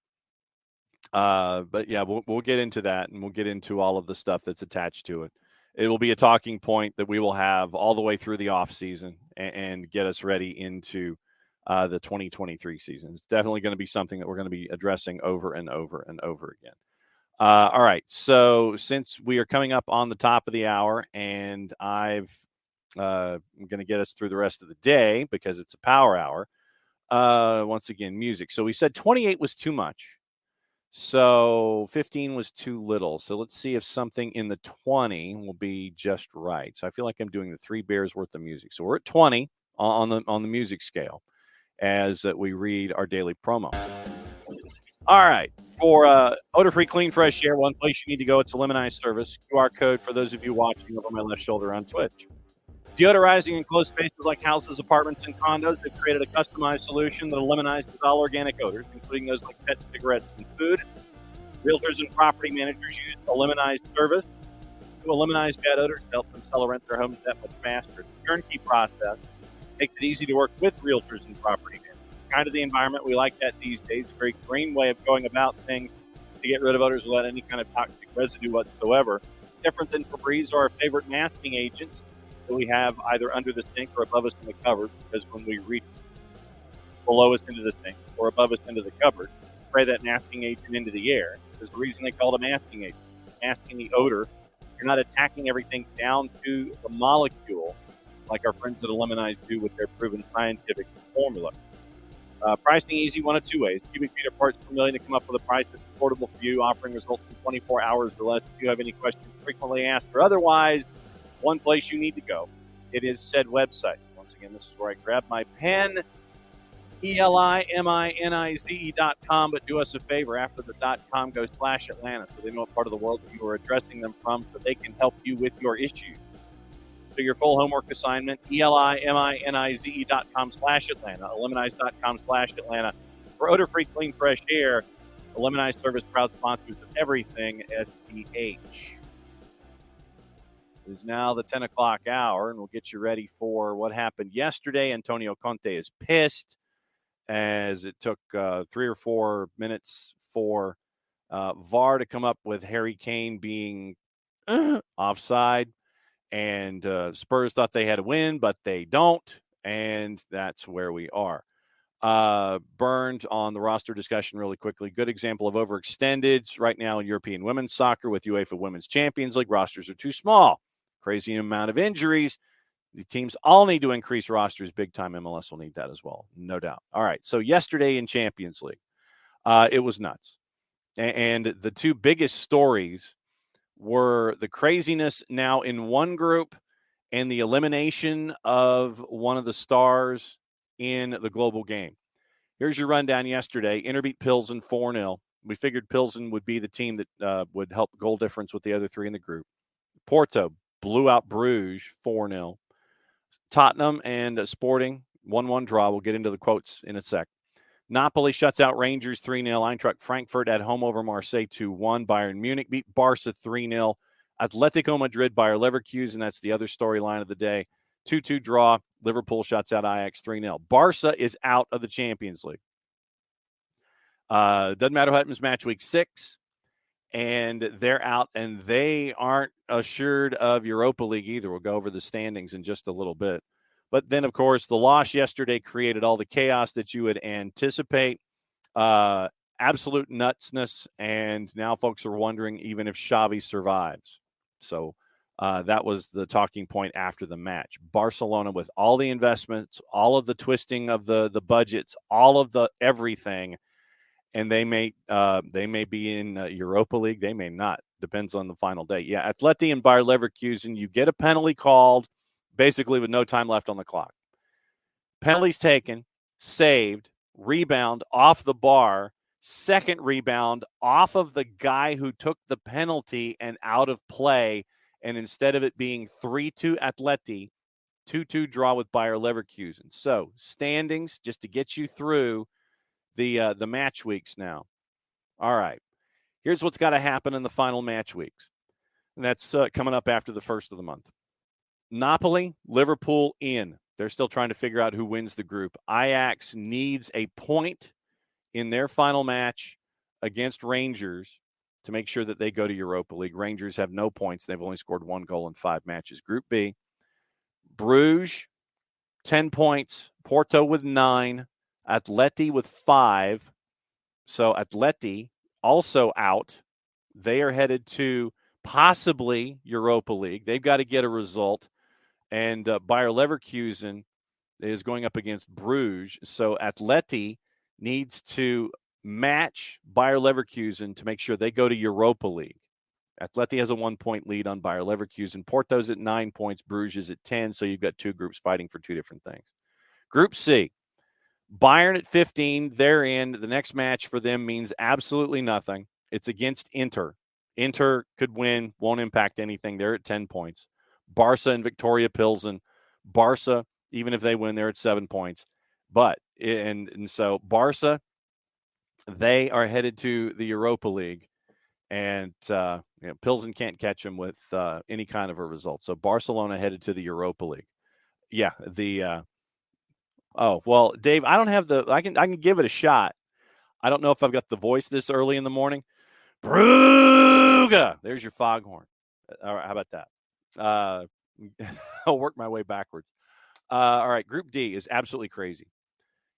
But yeah, we'll get into that, and we'll get into all of the stuff that's attached to it. It will be a talking point that we will have all the way through the off season and get us ready into the 2023 season. It's definitely going to be something that we're going to be addressing over and over and over again. All right. So since we are coming up on the top of the hour, and I'm going to get us through the rest of the day because it's a power hour. Once again, music. So we said 28 was too much. So 15 was too little. So let's see if something in the 20 will be just right. So I feel like I'm doing the 3 beers worth of music. So we're at 20 on the music scale as we read our daily promo. All right. For odor-free, clean, fresh air, one place you need to go. It's a Lemonize service. QR code for those of you watching over my left shoulder on Twitch. Deodorizing enclosed spaces like houses, apartments, and condos, they've created a customized solution that eliminizes all organic odors, including those like pet, cigarettes, and food. Realtors and property managers use a Lemonize service to eliminate bad odors to help them sell or rent their homes that much faster. The turnkey process makes it easy to work with realtors and property managers. Kind of the environment we like that these days. A very green way of going about things to get rid of odors without any kind of toxic residue whatsoever. Different than Febreze or our favorite masking agents that we have either under the sink or above us in the cupboard, because when we reach below us into the sink or above us into the cupboard, spray that masking agent into the air. There's the reason they call it a masking agent. Masking the odor. You're not attacking everything down to the molecule like our friends at Lemonize do with their proven scientific formula. Pricing easy, one of 2 ways. Cubic feet or parts per million to come up with a price that's affordable for you, offering results in 24 hours or less. If you have any questions frequently asked or otherwise, one place you need to go. It is said website. Once again, this is where I grab my pen, ELIMINIZE.com. But do us a favor, after the .com, go /Atlanta so they know what part of the world that you are addressing them from so they can help you with your issues. So your full homework assignment, ELIMINIZE.com /Atlanta, Lemonize.com /Atlanta. For odor-free, clean, fresh air, the Lemonize service proud sponsors of everything STH. It is now the 10 o'clock hour, and we'll get you ready for what happened yesterday. Antonio Conte is pissed as it took 3 or 4 minutes for VAR to come up with Harry Kane being offside. And Spurs thought they had a win, but they don't. And that's where we are. Burned on the roster discussion really quickly. Good example of overextended right now in European women's soccer with UEFA Women's Champions League. Rosters are too small. Crazy amount of injuries. The teams all need to increase rosters. Big time MLS will need that as well. No doubt. All right. So yesterday in Champions League, it was nuts. And the two biggest stories were the craziness now in one group and the elimination of one of the stars in the global game. Here's your rundown yesterday. Inter beat Pilsen 4-0. We figured Pilsen would be the team that would help goal difference with the other three in the group. Porto blew out Bruges 4-0. Tottenham and Sporting 1-1 draw. We'll get into the quotes in a sec. Napoli shuts out Rangers 3-0. Eintracht Frankfurt at home over Marseille 2-1. Bayern Munich beat Barca 3-0. Atletico Madrid, Bayer Leverkusen, that's the other storyline of the day. 2-2 draw. Liverpool shuts out Ajax 3-0. Barca is out of the Champions League. Doesn't matter what happens match week 6. And they're out, and they aren't assured of Europa League either. We'll go over the standings in just a little bit. But then, of course, the loss yesterday created all the chaos that you would anticipate. Absolute nutsness, and now folks are wondering even if Xavi survives. So that was the talking point after the match. Barcelona, with all the investments, all of the twisting of the budgets, all of the everything, and they may be in Europa League. They may not. Depends on the final day. Yeah, Atleti and Bayer Leverkusen, you get a penalty called basically with no time left on the clock. Penalties taken, saved, rebound off the bar, second rebound off of the guy who took the penalty and out of play. And instead of it being 3-2 Atleti, 2-2 draw with Bayer Leverkusen. So standings just to get you through the match weeks now. All right. Here's what's got to happen in the final match weeks. And that's coming up after the first of the month. Napoli, Liverpool in. They're still trying to figure out who wins the group. Ajax needs a point in their final match against Rangers to make sure that they go to Europa League. Rangers have no points. They've only scored 1 goal in 5 matches. Group B, Bruges, 10 points. Porto with 9. Atleti with 5. So Atleti also out. They are headed to possibly Europa League. They've got to get a result. And Bayer Leverkusen is going up against Bruges. So Atleti needs to match Bayer Leverkusen to make sure they go to Europa League. Atleti has a 1-point lead on Bayer Leverkusen. Porto's at 9 points. Bruges is at 10. So you've got two groups fighting for two different things. Group C, Bayern at 15. They're in. The next match for them means absolutely nothing. It's against Inter. Inter could win, won't impact anything. They're at 10 points. Barca and Victoria Pilsen. Barca, even if they win, they're at 7 points. But, and so Barca, they are headed to the Europa League. And Pilsen can't catch them with any kind of a result. So Barcelona headed to the Europa League. Yeah, oh, well, Dave, I don't have I can give it a shot. I don't know if I've got the voice this early in the morning. Brugge! There's your foghorn. All right, how about that? I'll work my way backwards. All right, Group D is absolutely crazy.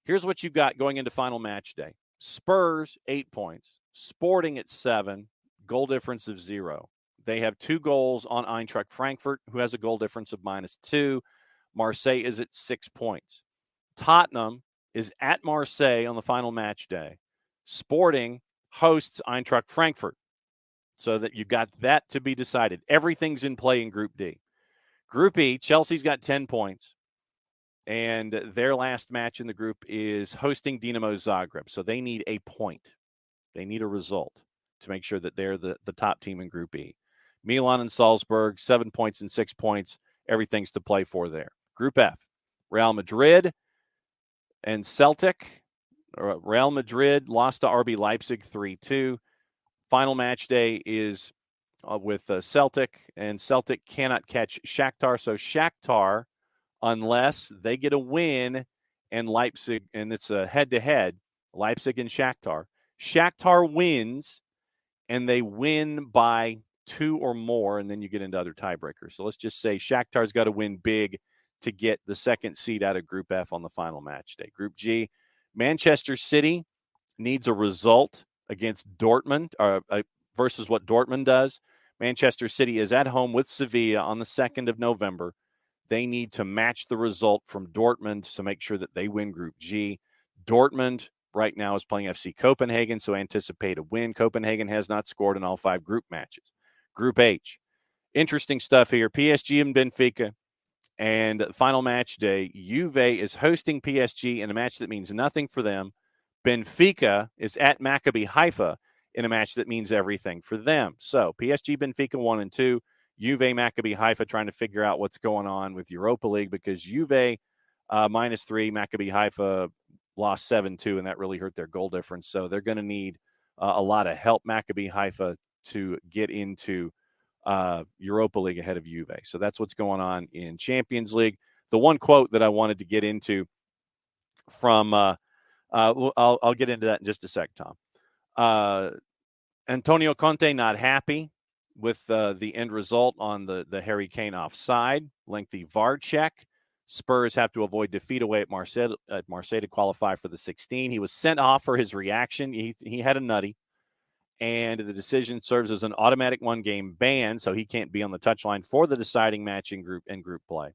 Here's what you've got going into final match day. Spurs, 8 points. Sporting at 7. Goal difference of 0. They have 2 goals on Eintracht Frankfurt, who has a goal difference of -2. Marseille is at 6 points. Tottenham is at Marseille on the final match day. Sporting hosts Eintracht Frankfurt. So that you've got that to be decided. Everything's in play in Group D. Group E, Chelsea's got 10 points. And their last match in the group is hosting Dinamo Zagreb. So they need a point. They need a result to make sure that they're the top team in Group E. Milan and Salzburg, 7 points and 6 points. Everything's to play for there. Group F, Real Madrid and Celtic. Real Madrid lost to RB Leipzig 3-2. Final match day is with Celtic, and Celtic cannot catch Shakhtar. So Shakhtar, unless they get a win, and Leipzig, and it's a head-to-head, Leipzig and Shakhtar. Shakhtar wins, and they win by 2 or more, and then you get into other tiebreakers. So let's just say Shakhtar's got to win big to get the second seed out of Group F on the final match day. Group G, Manchester City needs a result against Dortmund versus what Dortmund does. Manchester City is at home with Sevilla on the 2nd of November. They need to match the result from Dortmund to make sure that they win Group G. Dortmund right now is playing FC Copenhagen, so anticipate a win. Copenhagen has not scored in all 5 group matches. Group H, interesting stuff here. PSG and Benfica. And final match day, Juve is hosting PSG in a match that means nothing for them. Benfica is at Maccabi Haifa in a match that means everything for them. So PSG, Benfica 1 and 2. Juve, Maccabi Haifa trying to figure out what's going on with Europa League because Juve -3, Maccabi Haifa lost 7-2, and that really hurt their goal difference. So they're going to need a lot of help, Maccabi Haifa, to get into Europa League ahead of Juve. So that's what's going on in Champions League. The one quote that I wanted to get into from I'll get into that in just a sec, Tom. Antonio Conte not happy with the end result on the Harry Kane offside. Lengthy VAR check. Spurs have to avoid defeat away at Marseille to qualify for the 16. He was sent off for his reaction. He had a nutty. And the decision serves as an automatic 1-game ban, so he can't be on the touchline for the deciding match in group play.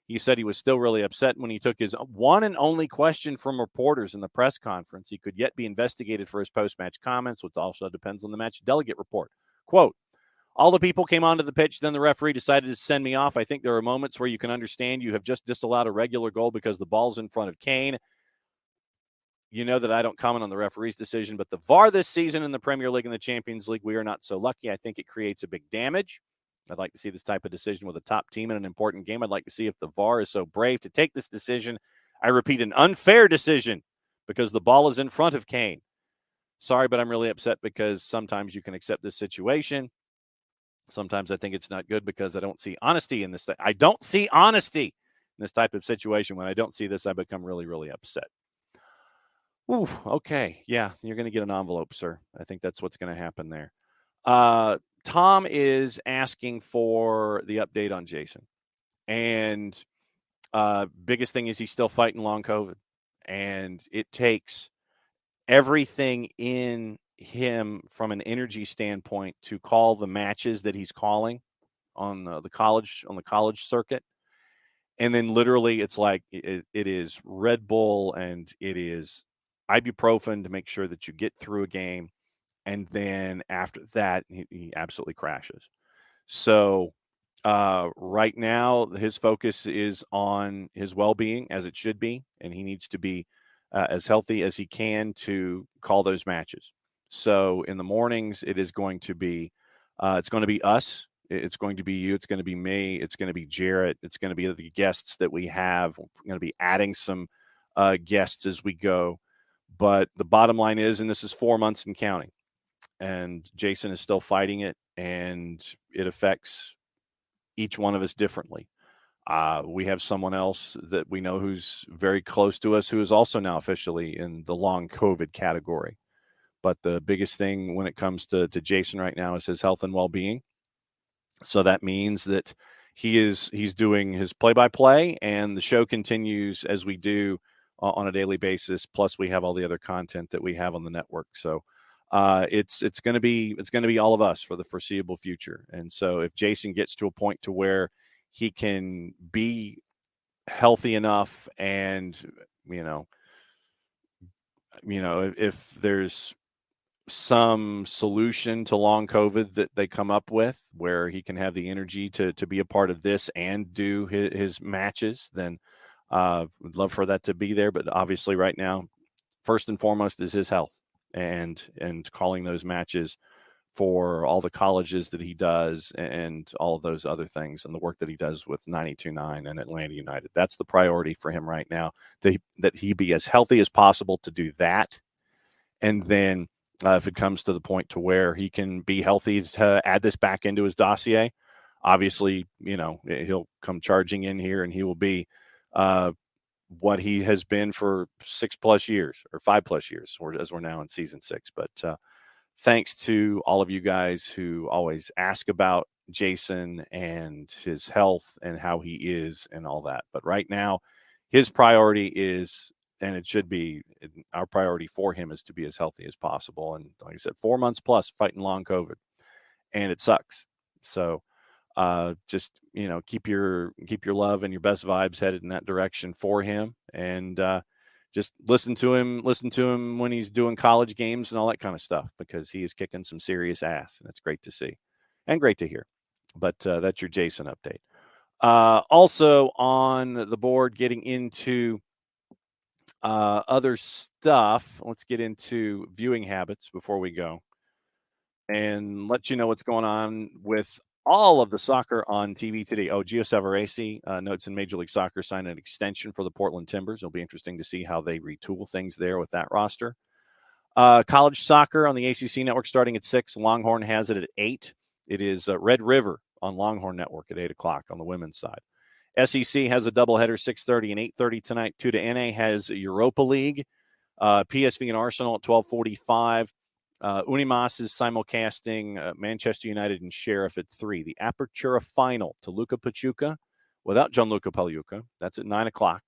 He said he was still really upset when he took his one and only question from reporters in the press conference. He could yet be investigated for his post-match comments, which also depends on the match delegate report. Quote, all the people came onto the pitch, then the referee decided to send me off. I think there are moments where you can understand you have just disallowed a regular goal because the ball's in front of Kane. You know that I don't comment on the referee's decision, but the VAR this season in the Premier League and the Champions League, we are not so lucky. I think it creates a big damage. I'd like to see this type of decision with a top team in an important game. I'd like to see if the VAR is so brave to take this decision. I repeat, an unfair decision because the ball is in front of Kane. Sorry, but I'm really upset because sometimes you can accept this situation. Sometimes I think it's not good because I don't see honesty in this. I don't see honesty in this type of situation. When I don't see this, I become really, really upset. Ooh, okay. Yeah, you're going to get an envelope, sir. I think that's what's going to happen there. Tom is asking for the update on Jason. And biggest thing is he's still fighting long COVID. And it takes everything in him from an energy standpoint to call the matches that he's calling on the college circuit. And then literally it's like it is Red Bull and it is ibuprofen to make sure that you get through a game. And then after that, he absolutely crashes. So right now, his focus is on his well-being, as it should be, and he needs to be as healthy as he can to call those matches. So in the mornings, it is going to be it's going to be us. It's going to be you. It's going to be me. It's going to be Jarrett. It's going to be the guests that we have. We're going to be adding some guests as we go. But the bottom line is, and this is 4 months and counting, and Jason is still fighting it, and it affects each one of us differently. We have someone else that we know who's very close to us who is also now officially in the long COVID category. But the biggest thing when it comes to Jason right now is his health and well-being. So that means that he's doing his play-by-play, and the show continues as we do on a daily basis. Plus, we have all the other content that we have on the network. So it's going to be all of us for the foreseeable future. And so if Jason gets to a point to where he can be healthy enough, and if there's some solution to long COVID that they come up with where he can have the energy to be a part of this and do his matches, then would love for that to be there. But obviously right now, first and foremost is his health and calling those matches for all the colleges that he does and all of those other things and the work that he does with 92.9 and Atlanta United. That's the priority for him right now, that he be as healthy as possible to do that. And then if it comes to the point to where he can be healthy to add this back into his dossier, obviously, he'll come charging in here and he will be what he has been for 6+ years or 5+ years, or as we're now in season 6. But thanks to all of you guys who always ask about Jason and his health and how he is and all that. But right now, his priority is, and it should be, our priority for him is to be as healthy as possible. And like I said, 4 months plus fighting long COVID, and it sucks. So just, keep your love and your best vibes headed in that direction for him. And just listen to him when he's doing college games and all that kind of stuff, because he is kicking some serious ass, and it's great to see and great to hear. But that's your Jason update. Also on the board, getting into other stuff. Let's get into viewing habits before we go and let you know what's going on with all of the soccer on TV today. Oh, Gio Savarese notes in Major League Soccer signed an extension for the Portland Timbers. It'll be interesting to see how they retool things there with that roster. College soccer on the ACC network starting at 6. Longhorn has it at 8. It is Red River on Longhorn Network at 8 o'clock on the women's side. SEC has a doubleheader, 6:30 and 8:30 tonight. 2 to NA has Europa League. PSV and Arsenal at 12:45. Unimas is simulcasting Manchester United and Sheriff at 3. The Apertura final, Toluca Pachuca, without Gianluca Pagliuca. That's at 9 o'clock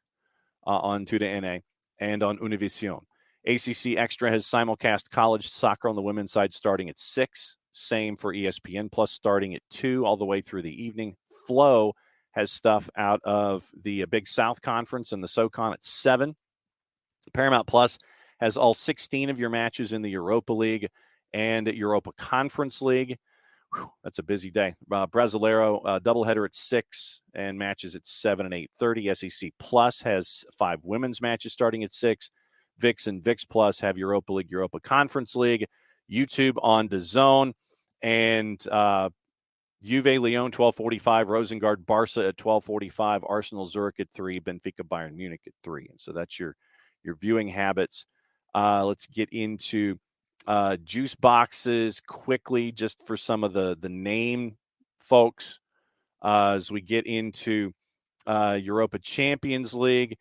on 2 to NA and on Univision. ACC Extra has simulcast college soccer on the women's side starting at 6. Same for ESPN Plus starting at 2 all the way through the evening. Flow has stuff out of the Big South Conference and the SoCon at 7. Paramount Plus has all 16 of your matches in the Europa League and Europa Conference League. Whew, that's a busy day. Brasileiro doubleheader at 6 and matches at 7 and 8:30. SEC Plus has 5 women's matches starting at 6. VIX and VIX Plus have Europa League, Europa Conference League. YouTube on DAZN. And Juve Lyon 12:45, Rosengard Barca at 12:45, Arsenal Zurich at 3, Benfica Bayern Munich at 3. And so that's your viewing habits. Let's get into juice boxes quickly, just for some of the name folks as we get into Europa Champions League.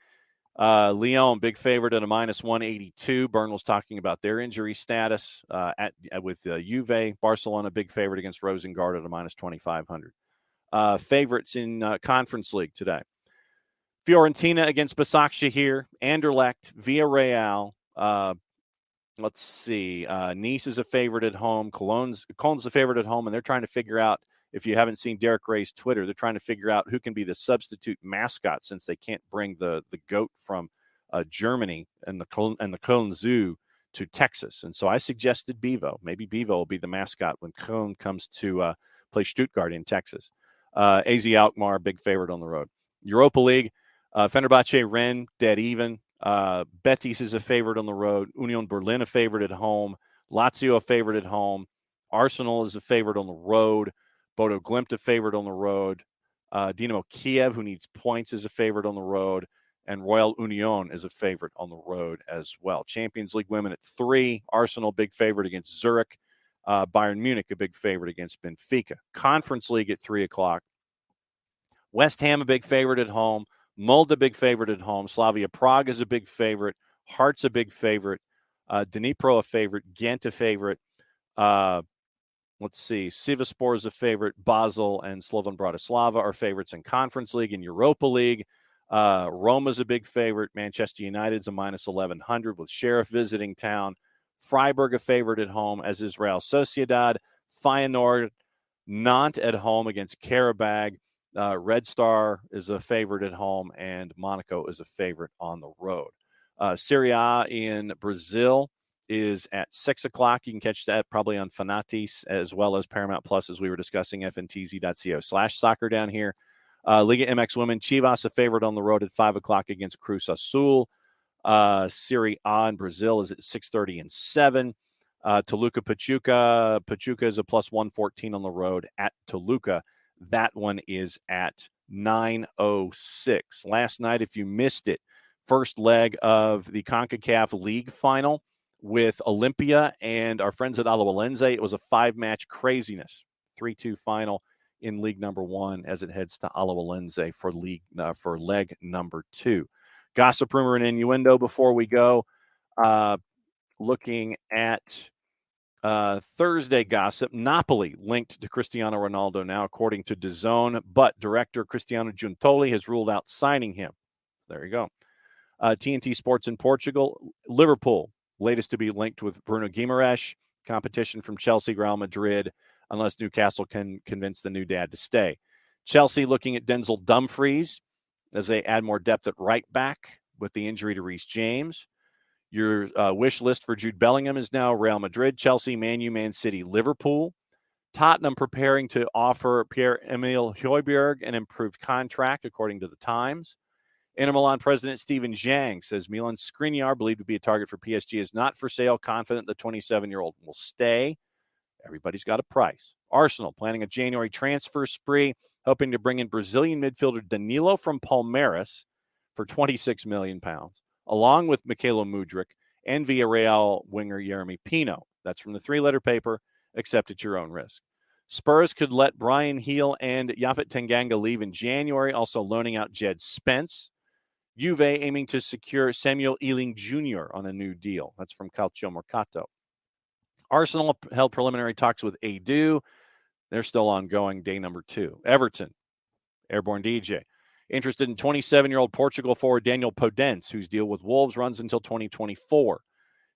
Lyon, big favorite at a -182. Bernal's talking about their injury status with Juve. Barcelona, big favorite against Rosengard at a -2,500. Favorites in Conference League today. Fiorentina against Başakşehir, Anderlecht, Villarreal. Let's see. Nice is a favorite at home. Cologne's a favorite at home, and they're trying to figure out, if you haven't seen Derek Ray's Twitter, they're trying to figure out who can be the substitute mascot, since they can't bring the goat from Germany and the Köln Zoo to Texas. And so I suggested Bevo. Maybe Bevo will be the mascot when Köln comes to play Stuttgart in Texas. AZ Alkmaar, big favorite on the road. Europa League, Fenerbahce, Rennes, dead even. Betis is a favorite on the road. Union Berlin a favorite at home. Lazio a favorite at home. Arsenal is a favorite on the road. Bodo Glimt a favorite on the road. Dynamo Kiev, who needs points, is a favorite on the road. And Royal Union is a favorite on the road as well. Champions League women at 3. Arsenal, big favorite against Zurich. Bayern Munich, a big favorite against Benfica. Conference League at 3 o'clock. West Ham, a big favorite at home. Molde, a big favorite at home. Slavia Prague is a big favorite. Hearts, a big favorite. Dnipro, a favorite. Ghent, a favorite. Let's see. Sivasspor is a favorite. Basel and Slovan Bratislava are favorites in Conference League. In Europa League, Roma's a big favorite. Manchester United's a -1100 with Sheriff visiting town. Freiburg a favorite at home, as is Real Sociedad. Feyenoord, Nantes at home against Karabag. Red Star is a favorite at home, and Monaco is a favorite on the road. Serie A in Brazil is at 6 o'clock. You can catch that probably on Fanatis as well as Paramount Plus, as we were discussing, fntz.co/soccer down here. Liga MX Women, Chivas a favorite on the road at 5 o'clock against Cruz Azul. Serie A in Brazil is at 6:30 and 7. Toluca Pachuca. Pachuca is a +114 on the road at Toluca. That one is at 9:06. Last night, if you missed it, first leg of the CONCACAF League final with Olympia and our friends at Alajuelense. It was a 5-match craziness, 3-2 final in League number 1 as it heads to Alajuelense for leg number 2. Gossip, rumor, and innuendo before we go. Looking at Thursday gossip, Napoli linked to Cristiano Ronaldo now, according to DAZN, but director Cristiano Giuntoli has ruled out signing him. There you go. TNT Sports in Portugal, Liverpool, latest to be linked with Bruno Guimaraes, competition from Chelsea, Real Madrid, unless Newcastle can convince the new dad to stay. Chelsea looking at Denzel Dumfries as they add more depth at right back. with the injury to Reece James. Your wish list for Jude Bellingham is now Real Madrid, Chelsea, Man U, Man City, Liverpool. Tottenham preparing to offer Pierre-Emile Højbjerg an improved contract, according to the Times. Inter Milan president Steven Zhang says Milan Skriniar, believed to be a target for PSG, is not for sale, confident the 27-year-old will stay. Everybody's got a price. Arsenal planning a January transfer spree, hoping to bring in Brazilian midfielder Danilo from Palmeiras for £26 million, along with Mykhailo Mudryk and Villarreal winger Yeremy Pino. That's from the three-letter paper, except at your own risk. Spurs could let Brian Heel and Yaphet Tanganga leave in January, also loaning out Jed Spence. Juve aiming to secure Samuel Ealing Jr. on a new deal. That's from Calcio Mercato. Arsenal held preliminary talks with Edu. They're still ongoing, day number 2. Everton, Airborne DJ, interested in 27-year-old Portugal forward Daniel Podence, whose deal with Wolves runs until 2024.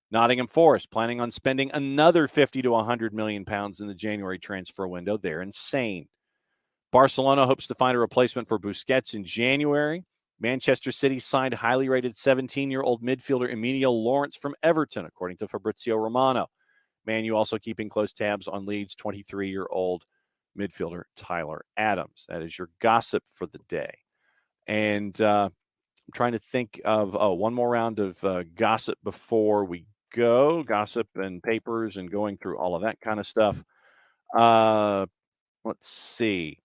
Nottingham Forest planning on spending another 50 to 100 million pounds in the January transfer window. They're insane. Barcelona hopes to find a replacement for Busquets in January. Manchester City signed highly rated 17-year-old midfielder Emilio Lawrence from Everton, according to Fabrizio Romano. Man U also keeping close tabs on Leeds' 23-year-old midfielder Tyler Adams. That is your gossip for the day. And I'm trying to think of one more round of gossip before we go. Gossip and papers and going through all of that kind of stuff. Let's see.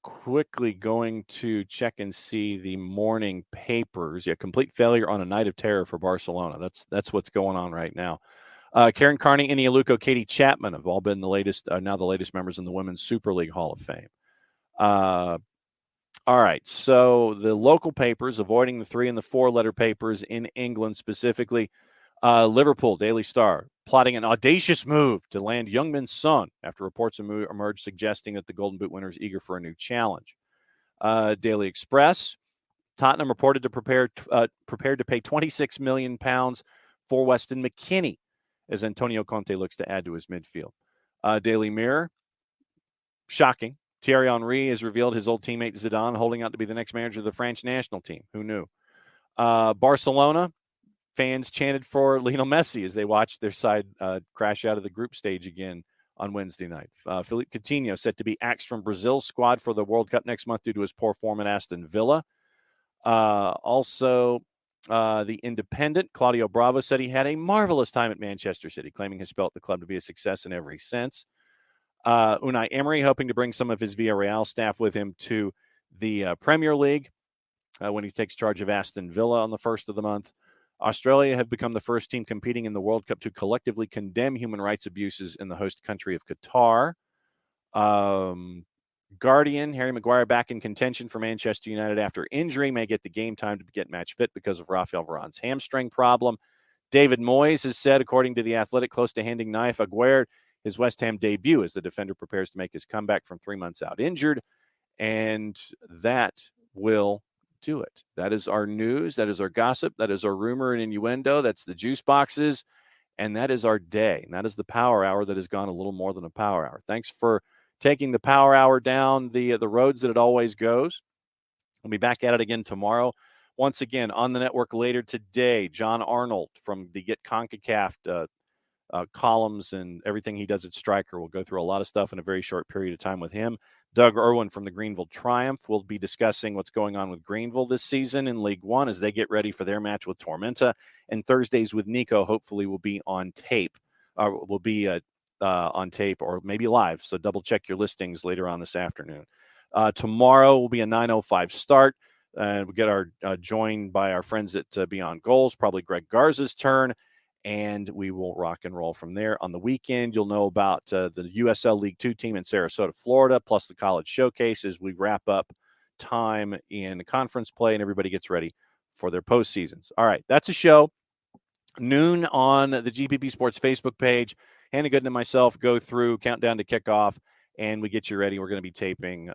Quickly going to check and see the morning papers. Yeah, complete failure on a night of terror for Barcelona. That's what's going on right now. Karen Carney, Eni Aluko, Katie Chapman have all been the latest members in the Women's Super League Hall of Fame. All right, so the local papers, avoiding the 3 and the 4-letter papers in England specifically. Liverpool, Daily Star, plotting an audacious move to land Youngmin Son after reports emerged suggesting that the Golden Boot winner is eager for a new challenge. Daily Express, Tottenham reported to prepared to pay £26 million for Weston McKennie as Antonio Conte looks to add to his midfield. Daily Mirror, shocking. Thierry Henry has revealed his old teammate Zidane holding out to be the next manager of the French national team. Who knew? Barcelona, fans chanted for Lionel Messi as they watched their side crash out of the group stage again on Wednesday night. Philippe Coutinho set to be axed from Brazil's squad for the World Cup next month due to his poor form at Aston Villa. Also, the Independent, Claudio Bravo, said he had a marvelous time at Manchester City, claiming his spell at the club to be a success in every sense. Unai Emery hoping to bring some of his Villarreal staff with him to the Premier League when he takes charge of Aston Villa on the 1st of the month. Australia have become the first team competing in the World Cup to collectively condemn human rights abuses in the host country of Qatar. Guardian, Harry Maguire back in contention for Manchester United after injury, may get the game time to get match fit because of Rafael Varane's hamstring problem. David Moyes has said, according to The Athletic, close to handing Naif Aguerd his West Ham debut as the defender prepares to make his comeback from 3 months out injured. And that will do it. That is our news. That is our gossip. That is our rumor and innuendo. That's the juice boxes. And that is our day. And that is the power hour that has gone a little more than a power hour. Thanks for taking the power hour down the roads that it always goes. We'll be back at it again tomorrow. Once again, on the network later today, John Arnold from the Get CONCACAF columns and everything he does at Stryker. We'll go through a lot of stuff in a very short period of time with him. Doug Irwin from the Greenville Triumph will be discussing what's going on with Greenville this season in League One as they get ready for their match with Tormenta. And Thursdays with Nico hopefully will be on tape. On tape or maybe live. So double check your listings later on this afternoon. Tomorrow will be a 9:05 start. We get our joined by our friends at Beyond Goals, probably Greg Garza's turn. And we will rock and roll from there. On the weekend, you'll know about the USL League 2 team in Sarasota, Florida, plus the college showcase as we wrap up time in conference play and everybody gets ready for their postseasons. All right, that's a show. Noon on the GPP Sports Facebook page. Hannah Gooden and myself go through countdown to kickoff, and we get you ready. We're going to be taping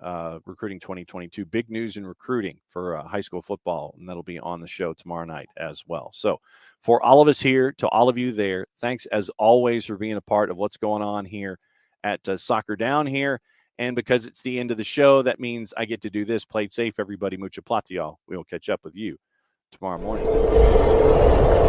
Recruiting 2022. Big news in recruiting for high school football, and that'll be on the show tomorrow night as well. So for all of us here, to all of you there, thanks as always for being a part of what's going on here at Soccer Down here. And because it's the end of the show, that means I get to do this. Play it safe, everybody. Mucha plata, y'all. We will catch up with you tomorrow morning.